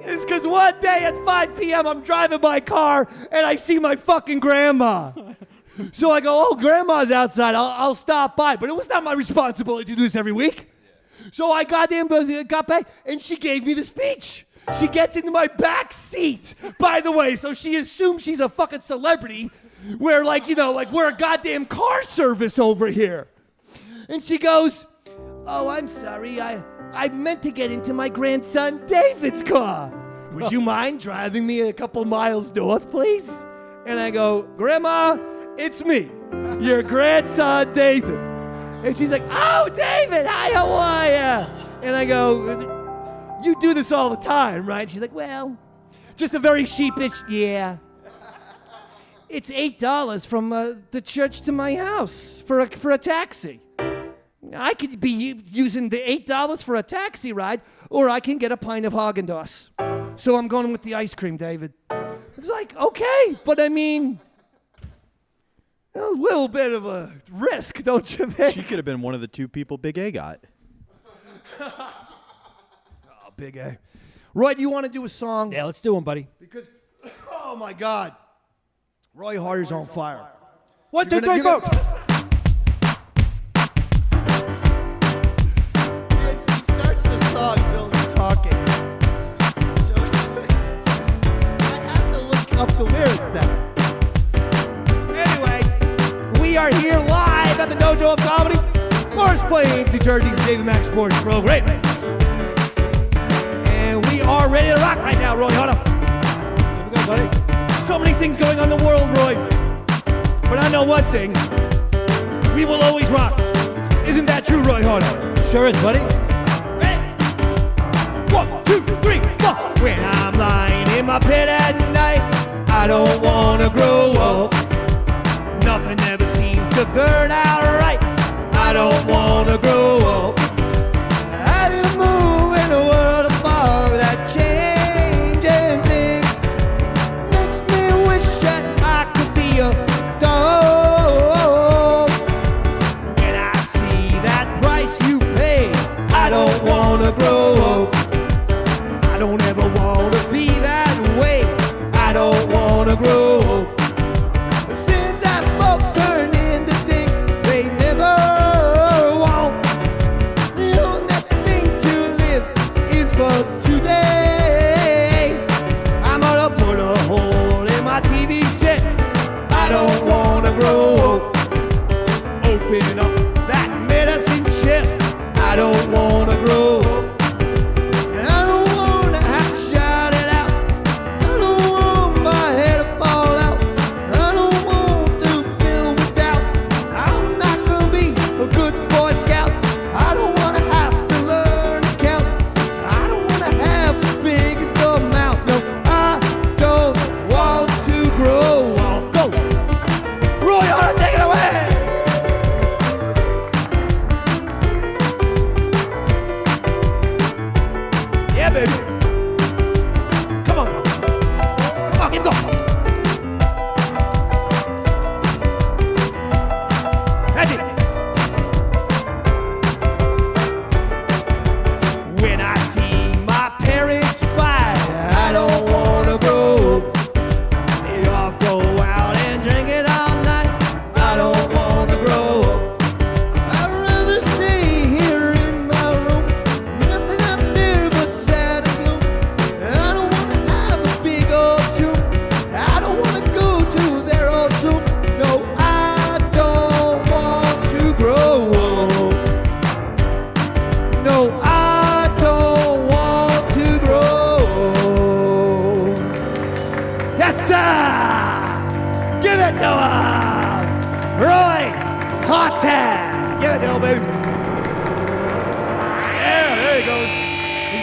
is because one day at 5 p.m. I'm driving my car and I see my fucking grandma. So I go, "Oh, grandma's outside. I'll stop by." But it was not my responsibility to do this every week. So I got back, and she gave me the speech. She gets into my back seat, by the way, so she assumes she's a fucking celebrity. We're we're a goddamn car service over here. And she goes, "Oh, I'm sorry. I meant to get into my grandson David's car. Would you mind driving me a couple miles north, please?" And I go, "Grandma, it's me, your grandson David." And she's like, "Oh, David, hi, how are ya?" And I go, "You do this all the time, right?" She's like, "Well, just a very sheepish, yeah. It's $8 from the church to my house for a taxi. I could be using the $8 for a taxi ride, or I can get a pint of Haagen-Dazs. So I'm going with the ice cream, David." It's like, okay, but I mean, a little bit of a risk, don't you think? She could have been one of the two people Big A got. Oh, Big A. Roy, do you want to do a song? Yeah, let's do one, buddy. Because, oh my God, Roy Harder's on fire. 1, 2, 3, go. He starts the song, Bill's talking. So I have to look up the lyrics now. Anyway, we are here live at the Dojo of Comedy, Morris Plains, New Jersey's Davey Mac Sports Program. And we are ready to rock right now, Roy Harder. Here we go, buddy. So many things going on in the world, Roy. But I know one thing. We will always rock. Isn't that true, Roy Harder? Sure is, buddy. Ready? 1, 2, 3, 4. When I'm lying in my bed at night, I don't want to grow up. Nothing ever seems to burn out right. I don't want to grow up. How do you move in a world of fog that changing things? Makes me wish that I could be a dog. When I see that price you pay, I don't want to grow up. I don't ever want to be that way. I don't want to grow up. It seems that folks turn into things they never want.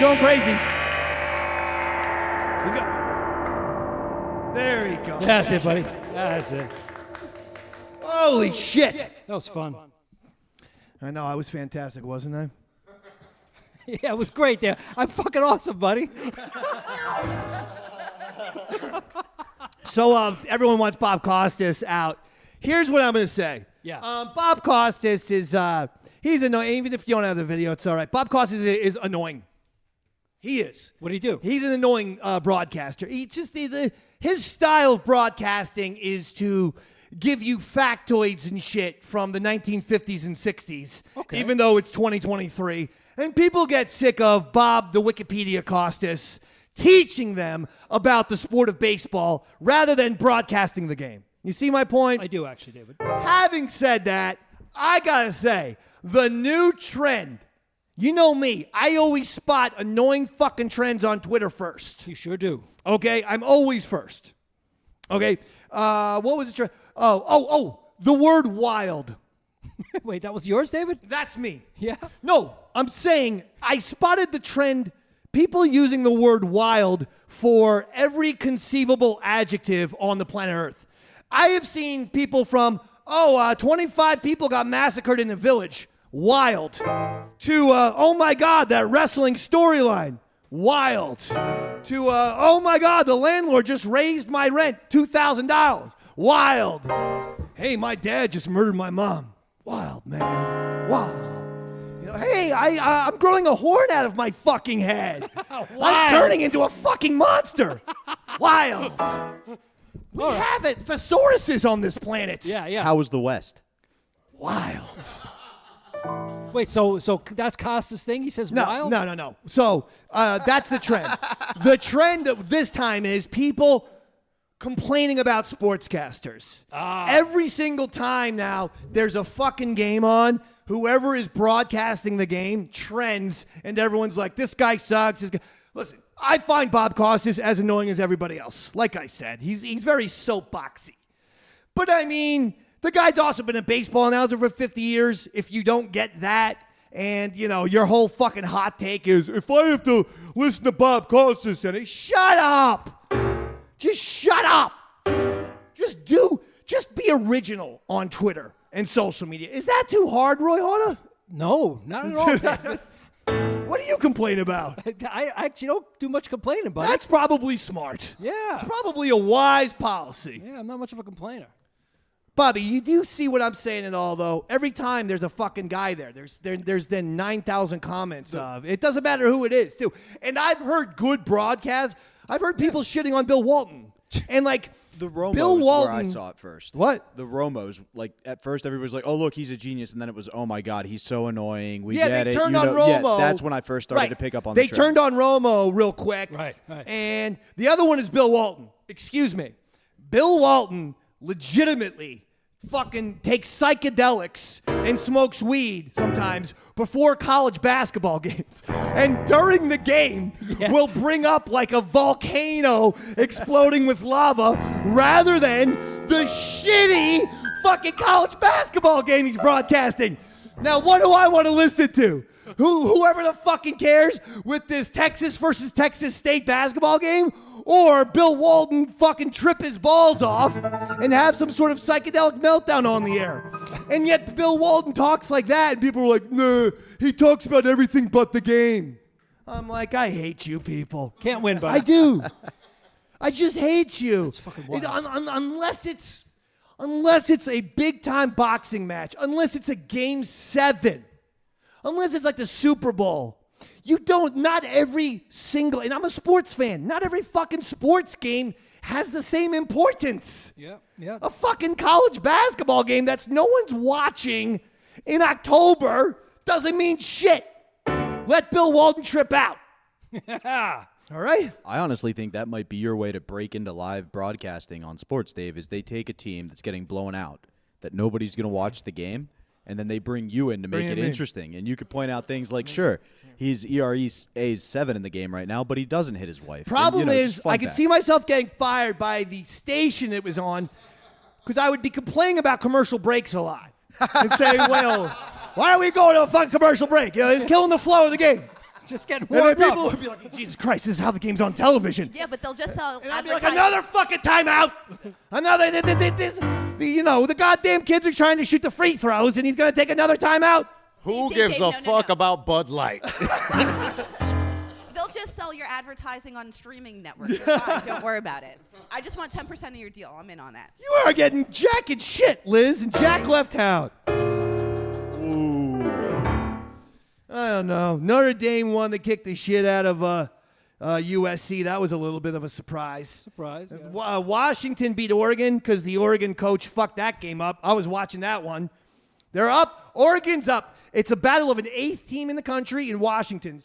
going crazy. There he goes. That's it, buddy. That's it. Holy shit. That was fun. I know, I was fantastic, wasn't I? Yeah, it was great there. I'm fucking awesome, buddy. So everyone wants Bob Costas out. Here's what I'm going to say. Yeah. Bob Costas is, he's annoying. Even if you don't have the video, it's all right. Bob Costas is annoying. He is. What do you do? He's an annoying broadcaster. He just his style of broadcasting is to give you factoids and shit from the 1950s and 60s, even though it's 2023. And people get sick of Bob the Wikipedia Costas teaching them about the sport of baseball rather than broadcasting the game. You see my point? I do, actually, David. Having said that, I gotta say, the new trend, you know me, I always spot annoying fucking trends on Twitter first. You sure do. Okay? I'm always first. Okay? What was the trend? The word wild. Wait, that was yours, David? That's me. Yeah? No, I'm saying I spotted the trend, people using the word wild for every conceivable adjective on the planet Earth. I have seen people from, 25 people got massacred in a village. Wild. To, oh my God, that wrestling storyline. Wild. To, oh my God, the landlord just raised my rent $2,000. Wild. Hey, my dad just murdered my mom. Wild, man. Wild. You know, hey, I'm growing a horn out of my fucking head. I'm turning into a fucking monster. Wild. We have it. Thesauruses on this planet. Yeah, yeah. How was the West? Wild. Wait, so that's Costas' thing? He says wild? No. So that's the trend. The trend of this time is people complaining about sportscasters. Every single time now there's a fucking game on, whoever is broadcasting the game trends, and everyone's like, this guy sucks. This guy. Listen, I find Bob Costas as annoying as everybody else. Like I said, he's very soapboxy. But I mean, the guy's also been a baseball announcer for 50 years. If you don't get that, and you know, your whole fucking hot take is, if I have to listen to Bob Costas, and shut up. Just shut up. Just be original on Twitter and social media. Is that too hard, Roy Horta? No, not at all, David. What do you complain about? I actually don't do much complaining, buddy. That's probably smart. Yeah. It's probably a wise policy. Yeah, I'm not much of a complainer. Bobby, you do see what I'm saying at all, though. Every time there's a fucking guy there, there's then 9,000 comments of. It doesn't matter who it is, too. And I've heard good broadcasts. I've heard people shitting on Bill Walton. And like The Romos Bill Walton, where I saw it first. What? The Romos. Like, at first everybody was like, oh, look, he's a genius. And then it was, oh, my God, he's so annoying. We get they it. turned You on know, Romo. Yeah, that's when I first started to pick up on They the trend. turned on Romo real quick. Right. And the other one is Bill Walton. Excuse me. Bill Walton legitimately fucking takes psychedelics and smokes weed sometimes before college basketball games. And during the game, will bring up like a volcano exploding with lava rather than the shitty fucking college basketball game he's broadcasting. Now, what do I want to listen to? Whoever the fucking cares with this Texas versus Texas State basketball game, or Bill Walton fucking trip his balls off and have some sort of psychedelic meltdown on the air. And yet Bill Walton talks like that, and people are like, nah, he talks about everything but the game. I'm like, I hate you people. Can't win, buddy. I do. I just hate you. It's fucking wild. Unless it's a big-time boxing match, unless it's a Game 7, unless it's like the Super Bowl. Not every single, and I'm a sports fan, not every fucking sports game has the same importance. Yeah. A fucking college basketball game that's no one's watching in October doesn't mean shit. Let Bill Walton trip out. All right? I honestly think that might be your way to break into live broadcasting on sports, Dave, is they take a team that's getting blown out, that nobody's going to watch the game, and then they bring you in to make it interesting. And you could point out things like, sure, he's ERA's 7 in the game right now, but he doesn't hit his wife. Problem and, is, I could see myself getting fired by the station it was on because I would be complaining about commercial breaks a lot and saying, well, why are we going to a fucking commercial break? You know, it's killing the flow of the game. Just getting And then warmed people up. would be like, Jesus Christ, this is how the game's on television. Yeah, but they'll just sell And I'd be like, advertising. another fucking timeout. Another, the goddamn kids are trying to shoot the free throws, and he's going to take another timeout. Who Dave, gives Dave, a no, no, fuck no. about Bud Light? They'll just sell your advertising on streaming networks. You're fine. Don't worry about it. I just want 10% of your deal. I'm in on that. You are getting Jack and shit, Liz, and Jack left town. Ooh. I don't know. Notre Dame won. They kicked the shit out of USC. That was a little bit of a surprise. Surprise. Yeah. Washington beat Oregon because the Oregon coach fucked that game up. I was watching that one. They're up. Oregon's up. It's a battle of an 8th team in the country in Washington,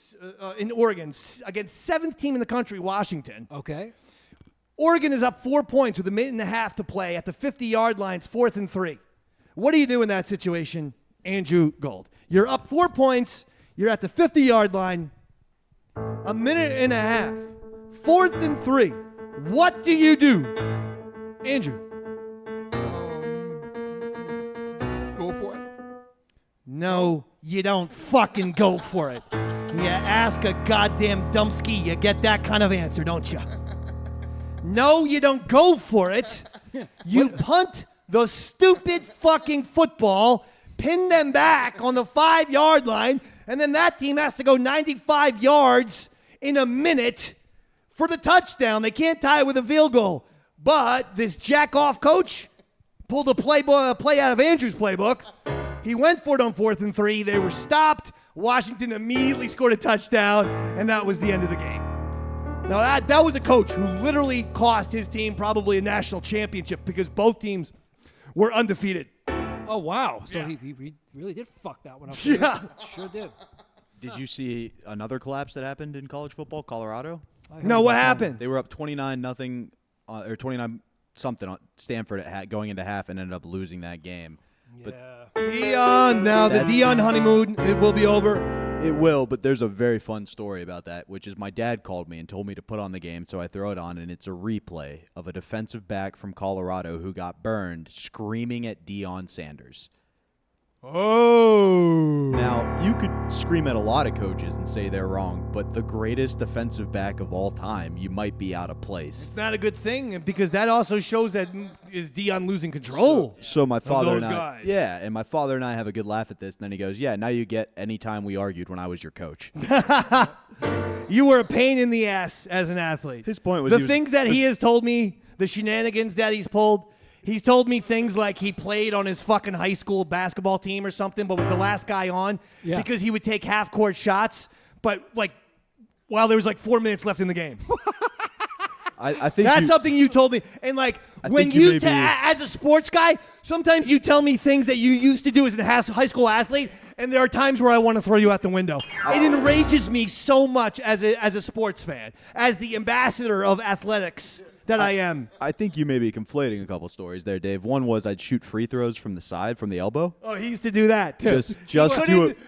in Oregon, against 7th team in the country, Washington. Okay. Oregon is up 4 points with a minute and a half to play at the 50-yard line. It's 4th and 3. What do you do in that situation, Andrew Gold? You're up 4 points. You're at the 50-yard line. A minute and a half. 4th and 3. What do you do, Andrew? Go for it. No, you don't fucking go for it. You ask a goddamn dumpski, you get that kind of answer, don't you? No, you don't go for it. You punt the stupid fucking football, pin them back on the 5-yard line, and then that team has to go 95 yards in a minute for the touchdown. They can't tie it with a field goal. But this jack-off coach pulled a play out of Andrew's playbook. He went for it on 4th and 3. They were stopped. Washington immediately scored a touchdown, and that was the end of the game. Now, that was a coach who literally cost his team probably a national championship because both teams were undefeated. Oh, wow. So Yeah. he really did fuck that one up. Yeah. Sure did. Did you see another collapse that happened in college football, Colorado? No, what happened? They were up 29-0 or 29 something on Stanford going into half and ended up losing that game. But Dion, now the That's- Dion honeymoon, it will be over. it will, but there's a very fun story about that, which is my dad called me and told me to put on the game, so I throw it on, and it's a replay of a defensive back from Colorado who got burned screaming at Deion Sanders. Oh. Now, you could scream at a lot of coaches and say they're wrong, but the greatest defensive back of all time, you might be out of place. It's not a good thing because that also shows that is Dion losing control. So my father those and I, guys. yeah, and my father and I have a good laugh at this. And then he goes, "Yeah, now you get any time we argued when I was your coach." You were a pain in the ass as an athlete. His point was the he was- things that he has told me, the shenanigans that he's pulled. He's told me things like he played on his fucking high school basketball team or something, but was the last guy on because he would take half-court shots, but like while there was like 4 minutes left in the game. I think That's something you told me. And like when think you you, may be- as a sports guy, sometimes you tell me things that you used to do as a high school athlete, and there are times where I want to throw you out the window. It enrages me so much as a sports fan, as the ambassador of athletics that I am. I think you may be conflating a couple stories there, Dave. One was I'd shoot free throws from the side, from the elbow. Oh, he used to do that too. Just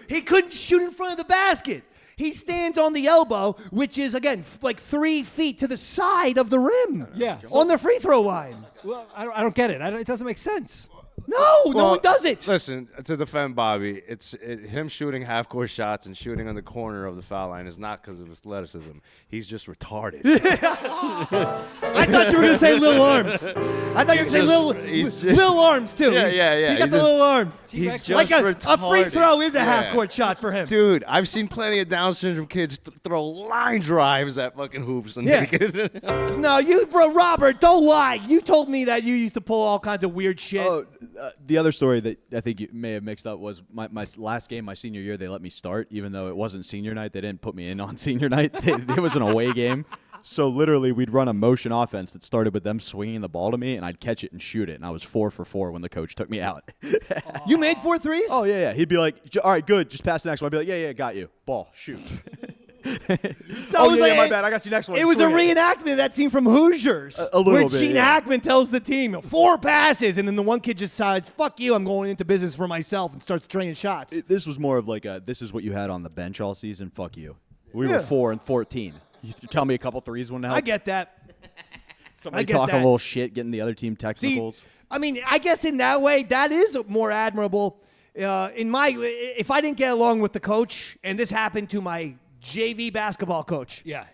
he couldn't shoot in front of the basket. He stands on the elbow, which is again like 3 feet to the side of the rim. Yeah. on the free throw line. Well, I don't get it. It doesn't make sense. No Well, one does it. Listen, to defend Bobby, him shooting half-court shots and shooting on the corner of the foul line is not because of athleticism. He's just retarded. I thought you were going to say little arms. I thought you were going to say little arms, too. Yeah. He got He's the little arms. He's just like a free retarded. throw is a Yeah. half-court shot for him. Dude, I've seen plenty of Down syndrome kids throw line drives at fucking hoops. And Yeah. No, bro, Robert, don't lie. You told me that you used to pull all kinds of weird shit. Oh, the other story that I think you may have mixed up was my last game, my senior year. They let me start, even though it wasn't senior night. They didn't put me in on senior night. It was an away game. So literally, we'd run a motion offense that started with them swinging the ball to me, and I'd catch it and shoot it. And I was 4 for 4 when the coach took me out. You made 4 threes? Oh, yeah. He'd be like, all right, good. Just pass the next one. I'd be like, yeah, got you. Ball, shoot. So Oh, it was yeah, like- my bad. I got you next one. It was a Swing it. reenactment of that scene from Hoosiers. A little where bit, Gene yeah. Hackman tells the team, 4 passes, and then the one kid just decides, fuck you, I'm going into business for myself, and starts training shots. This was more of like this is what you had on the bench all season. Fuck you. We were 4 and 14. You tell me a couple threes wouldn't help. I get that. Somebody I get talking that. a little shit, getting the other team See, technicals. I mean, I guess in that way, that is more admirable. If I didn't get along with the coach, and this happened to my JV basketball coach. Yeah.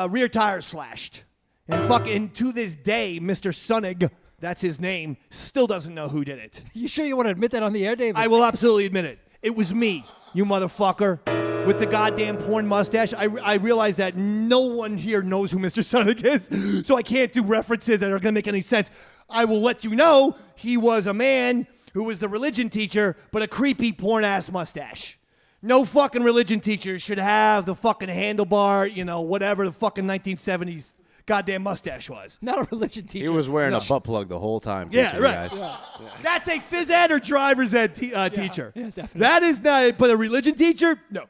Rear tire slashed. And fucking to this day, Mr. Sunnig, that's his name, still doesn't know who did it. You sure you want to admit that on the air, David? I will absolutely admit it. It was me, you motherfucker, with the goddamn porn mustache. I realize that no one here knows who Mr. Sunnig is, so I can't do references that are going to make any sense. I will let you know he was a man who was the religion teacher, but a creepy porn-ass mustache. No fucking religion teacher should have the fucking handlebar, whatever the fucking 1970s goddamn mustache was. Not a religion teacher. He was wearing a butt plug the whole time. Yeah, right. Guys. Yeah. That's a phys ed or driver's ed teacher. Yeah, definitely. That is not, but a religion teacher? No.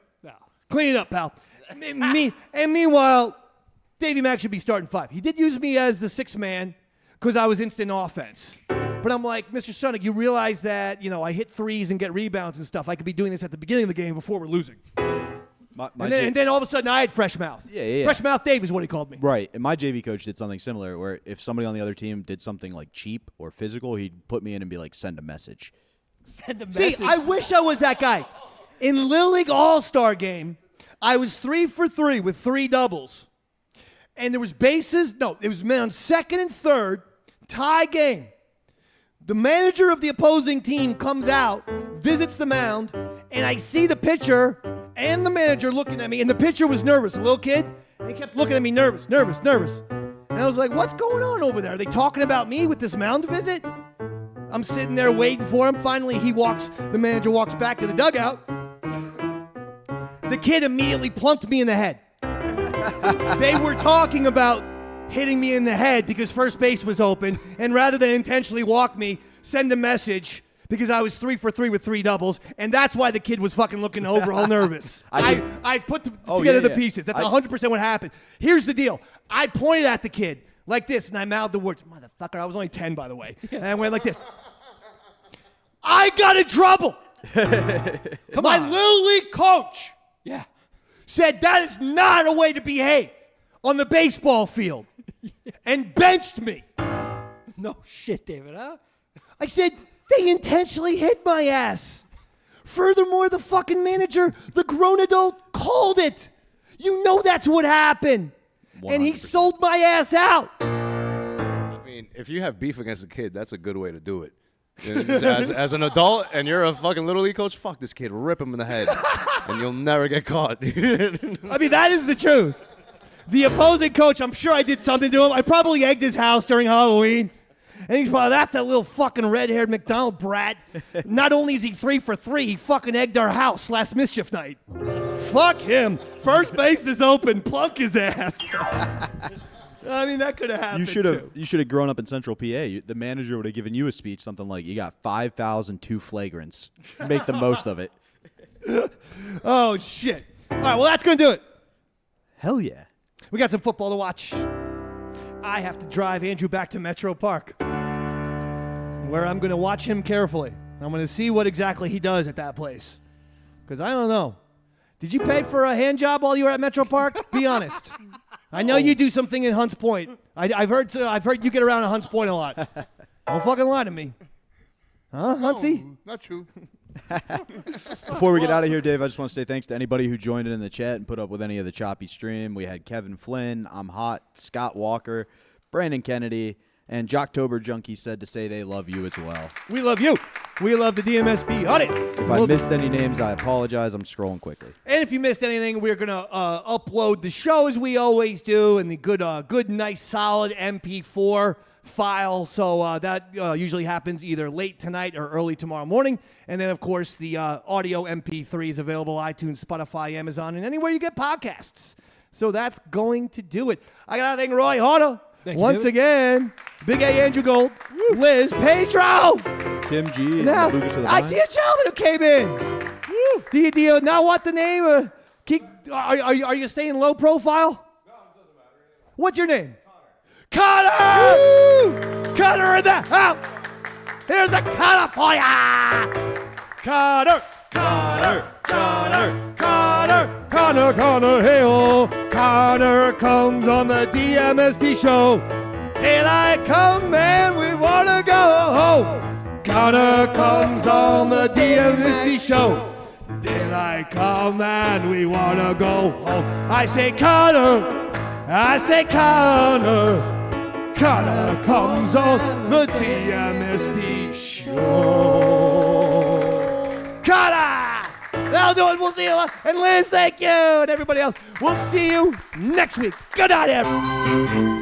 Clean it up, pal. Meanwhile, Davey Mac should be starting 5. He did use me as the 6th man because I was instant offense. But I'm like, Mr. Sunnig, you realize that, I hit threes and get rebounds and stuff. I could be doing this at the beginning of the game before we're losing. And then all of a sudden I had fresh mouth. Yeah. Fresh mouth Dave is what he called me. Right. And my JV coach did something similar where if somebody on the other team did something like cheap or physical, he'd put me in and be like, send a message. Send a message. See, I wish I was that guy. In Little League All-Star game, I was 3 for 3 with 3 doubles. And there was bases. No, it was men on second and third, tie game. The manager of the opposing team comes out, visits the mound, and I see the pitcher and the manager looking at me, and the pitcher was nervous, a little kid, and he kept looking at me nervous. And I was like, what's going on over there? Are they talking about me with this mound visit? I'm sitting there waiting for him. Finally, the manager walks back to the dugout. The kid immediately plunked me in the head. They were talking about hitting me in the head because first base was open, and rather than intentionally walk me, send a message because I was 3 for 3 with 3 doubles, and that's why the kid was fucking looking over all nervous. I put together the pieces. That's 100% what happened. Here's the deal. I pointed at the kid like this, and I mouthed the words, motherfucker. I was only 10, by the way. And I went like this. I got in trouble. My Little League coach said that is not a way to behave on the baseball field and benched me. No shit, David, huh? I said, they intentionally hit my ass. Furthermore, the fucking manager, the grown adult, called it. You know that's what happened. 100%. And he sold my ass out. I mean, if you have beef against a kid, that's a good way to do it. As an adult and you're a fucking Little League coach, fuck this kid, rip him in the head, and you'll never get caught. I mean, that is the truth. The opposing coach, I'm sure I did something to him. I probably egged his house during Halloween. And he's probably, that's that little fucking red-haired McDonald brat. Not only is he 3 for 3, he fucking egged our house last mischief night. Fuck him. First base is open. Plunk his ass. I mean, that could have happened. You should have grown up in Central PA. The manager would have given you a speech, something like, you got 5 fouls and 2 flagrants. Make the most of it. Oh, shit. All right, well, that's going to do it. Hell yeah. We got some football to watch. I have to drive Andrew back to Metro Park, where I'm going to watch him carefully. I'm going to see what exactly he does at that place. Because I don't know. Did you pay for a hand job while you were at Metro Park? Be honest. I know you do something in Hunts Point. I've heard you get around at Hunts Point a lot. Don't fucking lie to me. Huh, Huntsy? No, not true. Before we get out of here, Dave, I just want to say thanks to anybody who joined in the chat and put up with any of the choppy stream. We had Kevin Flynn, I'm Hot, Scott Walker, Brandon Kennedy, and Jocktober Junkie said to say they love you as well. We love you. We love the DMSP audience. If I missed any names, I apologize. I'm scrolling quickly. And if you missed anything, we're going to upload the show as we always do in the good, nice, solid MP4 file. So that usually happens either late tonight or early tomorrow morning. And then, of course, the audio MP3 is available iTunes, Spotify, Amazon, and anywhere you get podcasts. So that's going to do it. I got to thank Roy Horta. Once again, Big A Andrew Gold, Liz, Pedro, Tim G, and now, Lucas of the I Vine. see a gentleman who came in. Do you now want the name? Are you staying low profile? No, it doesn't matter. What's your name? Connor! Woo! Connor in the house! Here's a Connor for ya! Connor! Connor! Connor! Connor! Connor! Connor! Hey-oh! Connor comes on the DMSP show. Can I come, man? We wanna go home. Connor comes on the DMSP show. daylight come and we wanna go home. I say Connor, Connor comes on the DMSP show. Connor! That'll do it. We'll see you. And Liz, thank you. And everybody else, we'll see you next week. Good night, everyone.